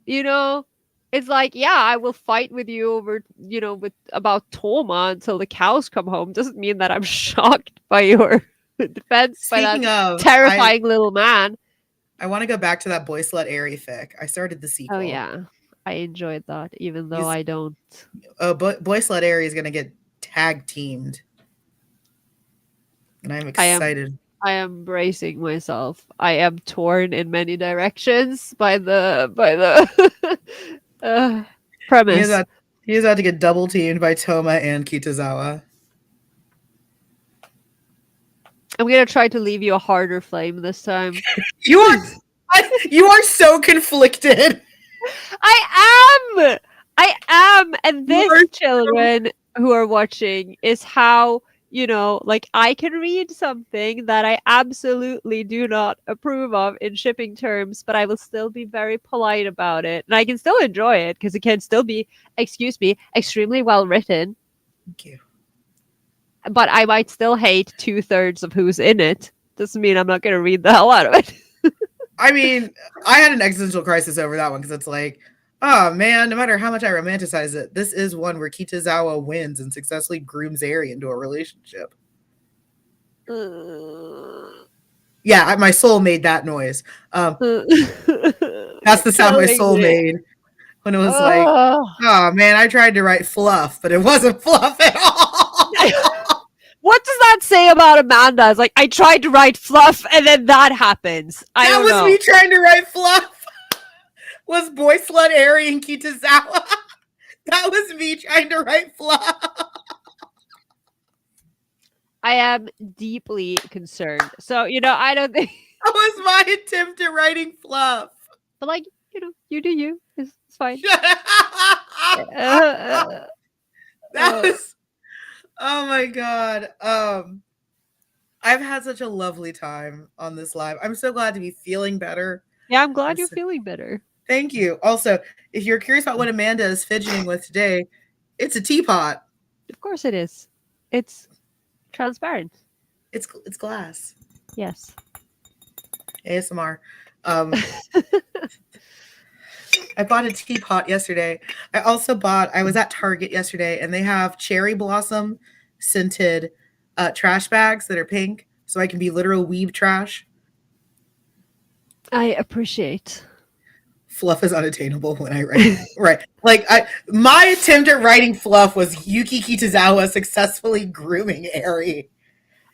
You know, it's like, yeah, I will fight with you over, with about Toma until the cows come home. Doesn't mean that I'm shocked by your defense by that speaking of, terrifying little man. I want to go back to that Boy Slut Airy fic. I started the Oh sequel. yeah, I enjoyed that, even though He's I don't. Boy Slut Airy is gonna get tag teamed, and I'm I am. excited. I am bracing myself. I am torn in many directions by the He is premise. about he is about to get double teamed by Toma and Kitazawa. I'm gonna try to leave you a harder flame this time. You are you are so conflicted. I am. I am. And You this, are so children who are watching, is how, like I can read something that I absolutely do not approve of in shipping terms, but I will still be very polite about it. And I can still enjoy it because it can still be, excuse me, extremely well written. Thank you. But I might still hate 2/3 of who's in it. Doesn't mean I'm not going to read the hell out of it. I mean, I had an existential crisis over that one because it's like, oh man, no matter how much I romanticize it, this is one where Kitazawa wins and successfully grooms Eri into a relationship. Yeah, my soul made that noise. That's the sound my Killing soul me. made when it was like, Oh. oh man, I tried to write fluff, but it wasn't fluff at all. What does that say about Amanda? It's like, I tried to write fluff and then that happens. I That don't was know. me trying to write fluff. Was Boy Slut Eri and Kitazawa. That was me trying to write fluff. I am deeply concerned. So, I don't think. That was my attempt at writing fluff. But, like, you do you. It's fine. That was, oh my god. I've had such a lovely time on this live. I'm so glad to be feeling better. Yeah, I'm glad you're feeling better. Thank you. Also, if you're curious about what Amanda is fidgeting with today, it's a teapot. Of course it is. It's transparent. It's glass. Yes. ASMR. I bought a teapot yesterday. I was at Target yesterday and they have cherry blossom scented trash bags that are pink, so I can be literal weeb trash. I appreciate. Fluff is unattainable when I write. Right. Like my attempt at writing fluff was Yuki Kitazawa successfully grooming Eri.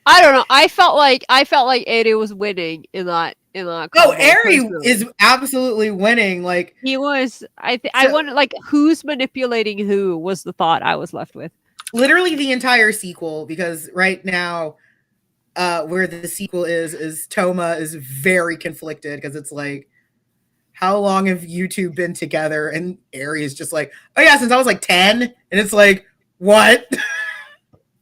I don't know. I felt like Eri was winning in that. Oh, Eri is absolutely winning. Like he was. I wanted, like, who's manipulating who was the thought I was left with. Literally the entire sequel, because right now, where the sequel is Toma is very conflicted because it's like, how long have you two been together? And Eri is just like, oh yeah, since I was like 10. And it's like, what?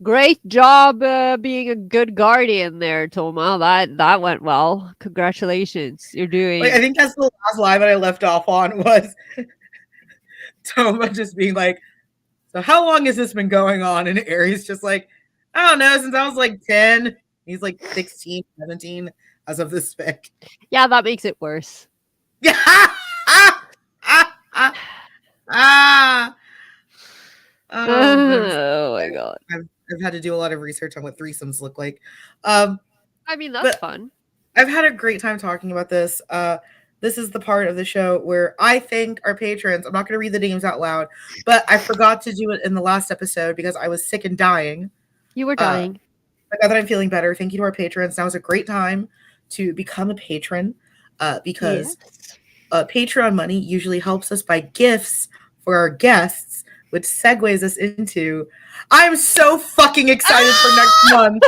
Great job being a good guardian there, Toma. That went well. Congratulations. You're doing. Like, I think that's the last line that I left off on was Toma just being like, so how long has this been going on? And Eri's just like, I don't know, since I was like 10. He's like 16, 17 as of this fic. Yeah, that makes it worse. Yeah. Oh my god. I've had to do a lot of research on what threesomes look like. I mean, that's fun. I've had a great time talking about this. This is the part of the show where I thank our patrons. I'm not going to read the names out loud, but I forgot to do it in the last episode because I was sick and dying. You were dying. Now that I'm feeling better, thank you to our patrons. Now is a great time to become a patron because Patreon money usually helps us buy gifts for our guests, which segues us into I'm so fucking excited for next Ah! month.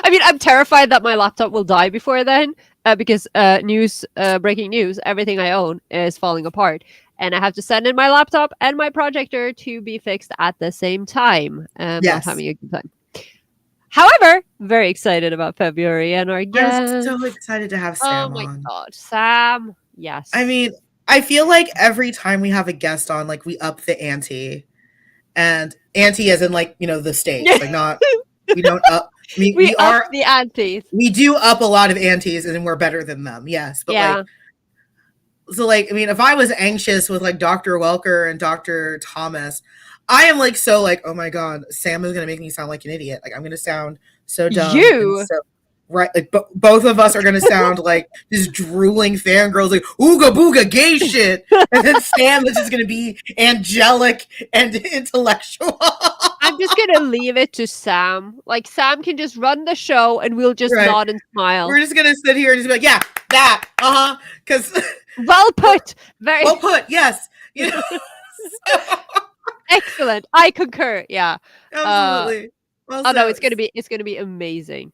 I mean, I'm terrified that my laptop will die before then, because breaking news, everything I own is falling apart, and I have to send in my laptop and my projector to be fixed at the same time. I'm not Yes. having a good time. However, very excited about February and our I'm guest. so excited to have Oh Sam my on. god, Sam. I Yes. mean, I feel like every time we have a guest on, like we up the ante. And ante as in like, the stakes. Like not we don't up I mean, We up the ante. we do up a lot of antes and we're better than them, yes. But Yeah. like so like I mean, if I was anxious with like Dr. Welker and Dr. Thomas, I am like so like, oh my god, Sam is gonna make me sound like an idiot. Like I'm gonna sound so dumb and You. so right. Like both of us are gonna sound like just drooling fangirls, like ooga booga gay shit, and then Sam is just gonna be angelic and intellectual. I'm just gonna leave it to Sam. Like Sam can just run the show and we'll just Right. nod and smile. We're just gonna sit here and just be like, yeah, that, because Well put. Very well put, yes, you know. excellent. I concur. Yeah. Absolutely. Oh no, Also, it's gonna be amazing.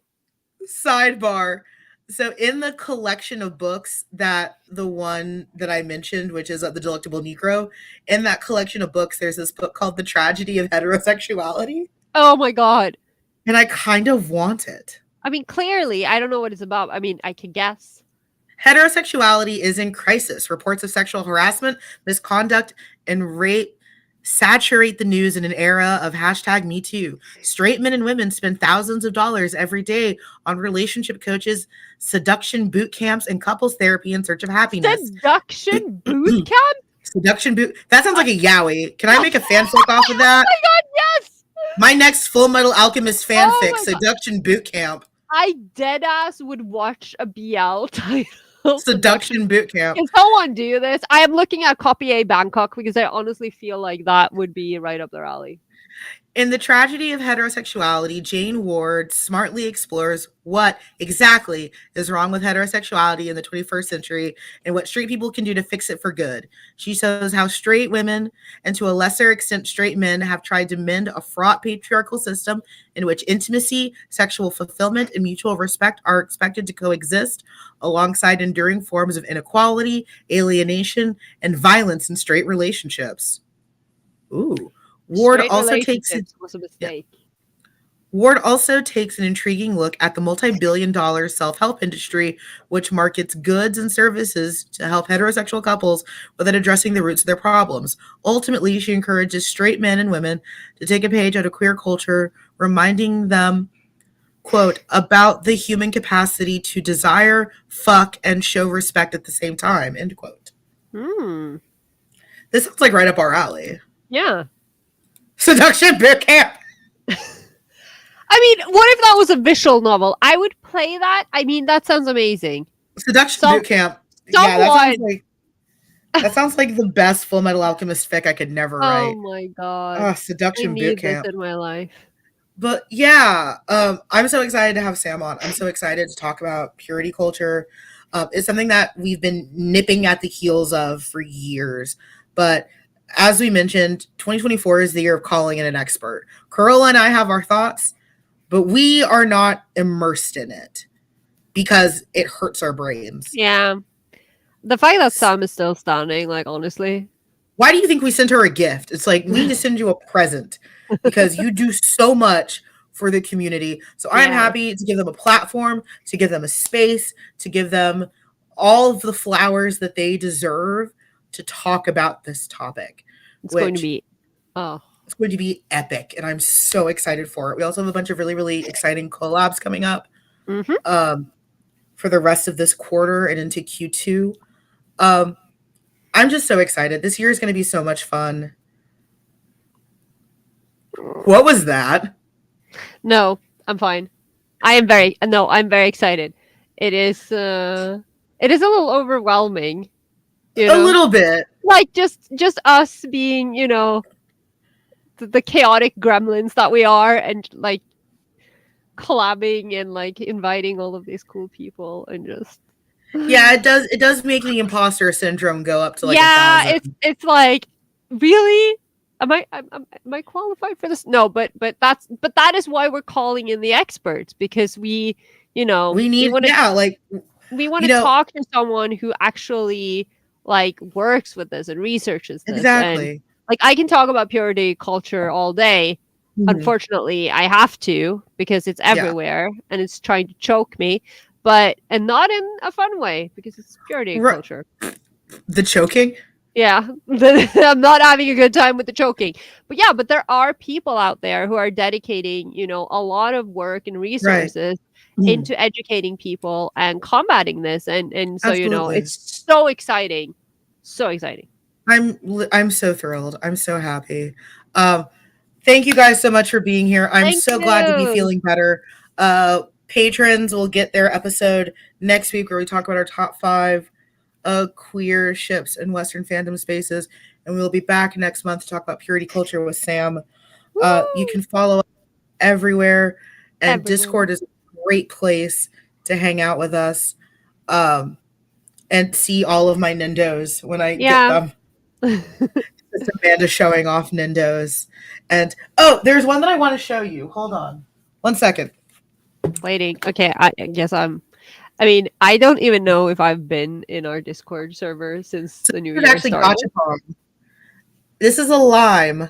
sidebar. So in the collection of books that the one that I mentioned, which is The Delectable Negro, in that collection of books, there's this book called The Tragedy of Heterosexuality, Oh my god. and I kind of want it. I mean, clearly, I don't know what it's about. I mean, I can guess. Heterosexuality is in crisis. Reports of sexual harassment, misconduct, and rape saturate the news in an era of hashtag Me Too. Straight men and women spend thousands of dollars every day on relationship coaches, seduction boot camps, and couples therapy in search of happiness. Seduction boot camp? Seduction boot. That sounds like a yaoi. Can I make a fanfic off of that? Oh my god, yes! My next Full Metal Alchemist Oh fanfic, my god. Seduction Boot Camp. I deadass would watch a BL title. Seduction Boot Camp. Can someone do this? I am looking at Copy A Bangkok because I honestly feel like that would be right up their alley. In The Tragedy of Heterosexuality, Jane Ward smartly explores what exactly is wrong with heterosexuality in the 21st century and what straight people can do to fix it for good. She shows how straight women, and to a lesser extent straight men, have tried to mend a fraught patriarchal system in which intimacy, sexual fulfillment, and mutual respect are expected to coexist alongside enduring forms of inequality, alienation, and violence in straight relationships. Ooh. Ward Straight also takes relationships was a mistake. Ward also takes an intriguing look at the multi-billion-dollar self-help industry, which markets goods and services to help heterosexual couples without addressing the roots of their problems. Ultimately, she encourages straight men and women to take a page out of queer culture, reminding them, quote, about the human capacity to desire, fuck, and show respect at the same time, end quote. This sounds like right up our alley. Yeah. Seduction Boot Camp. I mean, what if that was a visual novel? I would play that. I mean, that sounds amazing. Seduction Boot Camp. Yeah, that sounds like the best Full Metal Alchemist fic I could never write. Oh my god. Oh, Seduction I Boot need Camp. this in my life. But yeah, I'm so excited to have Sam on. I'm so excited to talk about purity culture. It's something that we've been nipping at the heels of for years. But as we mentioned, 2024 is the year of calling in an expert. Carola and I have our thoughts, but we are not immersed in it because it hurts our brains. Yeah. The fact that Sam is still standing, like, honestly. Why do you think we sent her a gift? It's like, we need to send you a present because you do so much for the community. So I'm happy to give them a platform, to give them a space, to give them all of the flowers that they deserve to talk about this topic. It's going to be it's going to be epic, and I'm so excited for it. We also have a bunch of really, really exciting collabs coming up for the rest of this quarter and into Q2. I'm just so excited. This year is going to be so much fun. What was that? No, I'm fine. I'm very excited. It is a little overwhelming. You know? A little bit. Like just us being, the chaotic gremlins that we are, and like collabing and like inviting all of these cool people and just yeah, it does make the imposter syndrome go up to like 1,000. It's like, really? am I qualified for this? No, but that is why we're calling in the experts, because We we need, want to yeah, like, we want you to know, talk to someone who actually like works with this and researches this. And exactly. like, I can talk about purity culture all day. Mhm. Unfortunately, I have to, because it's Yeah. everywhere and it's trying to choke me, but and not in a fun way, because it's purity Ru- culture. the choking. Yeah, I'm not having a good time with the choking. But yeah, but there are people out there who are dedicating, a lot of work and Right. resources Mhm. into educating people and combating this. And so, Absolutely. it's so exciting. So exciting. I'm so thrilled. I'm so happy. Um, Thank you guys so much for being here. I'm Thank so glad to be you. feeling better. Patrons will get their episode next week where we talk about our top 5 queer ships in Western fandom spaces. And we'll be back next month to talk about purity culture with Sam. You Woo! can follow us everywhere, and Everywhere. Discord is a great place to hang out with us, um, and see all of my Nindos when I get Yeah. them. Just Amanda showing off Nindos. And oh, there's one that I want to show you. Hold on. 1 second. Waiting. Okay, I guess I mean, I don't even know if I've been in our Discord server since So the new this is year actually started. Gachapon. This is a lime,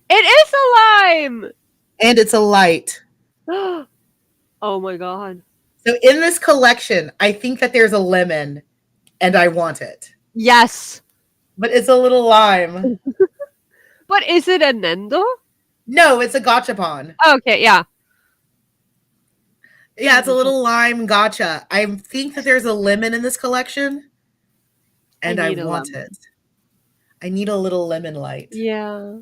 It is a lime. and it's a light. Oh my god. So in this collection, I think that there's a lemon, and I want it. Yes. But it's a little lime. But is it a Nendo? No, it's a Gachapon. Okay, yeah. Yeah, it's a little lime gotcha. I think that there's a lemon in this collection, I and I need a want lemon. it. I need a little lemon light. Yeah.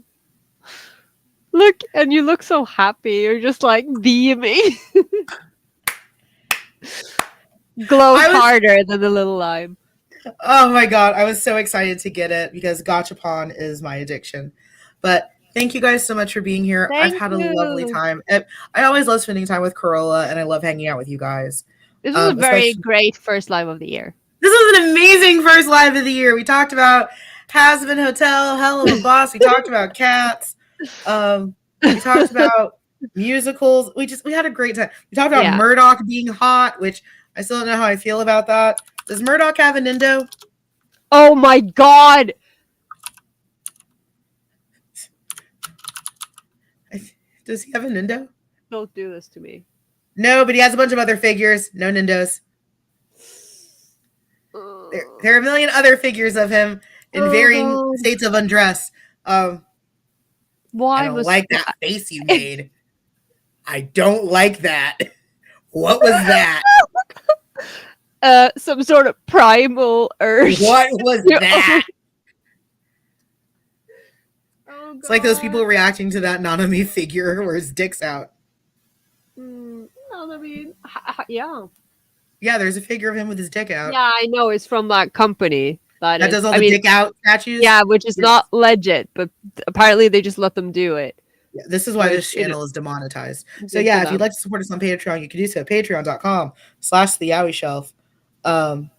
Look, and you look so happy. You're just like beaming. Glows I was harder than the little lime. Oh my god, I was so excited to get it because Gachapon is my addiction. But thank you guys so much for being here. I've Thank had a lovely you. time. I always love spending time with Carola, and I love hanging out with you guys. This was a very Especially great first live of the year. this was an amazing first live of the year. We talked about Hasbin Hotel, Hell of a Boss. We talked about cats. Um, we talked about musicals. We had a great time. We talked about Yeah. Murdoch being hot, which I still don't know how I feel about that. Does Murdoch have a Nindo? Oh my god. Does he have a Nindo? Don't do this to me. No, but he has a bunch of other figures. No Nindos. There are a million other figures of him in Oh varying god. states of undress. I Why don't was like that face you made. I don't like that. What was that? some sort of primal urge? What was Your own- that? Oh It's like those people god. reacting to that Nanami figure where his dick's out. No, I mean, yeah. Yeah, there's a figure of him with his dick out. Yeah, I know it's from that company. That That is, does all I the mean, dick out statues. yeah, which is Yes. not legit, but apparently they just let them do it, Yeah, this is why which, this channel is demonetized. So good for yeah, if you'd them. like to support us on Patreon, you can do so at patreon.com/the Yowie Shelf. Um,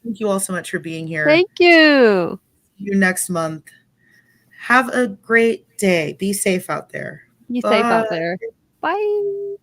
thank you all so much for being here. Thank you. See you next month. Have a great day. Be safe out there. Be safe Bye. out there. Bye.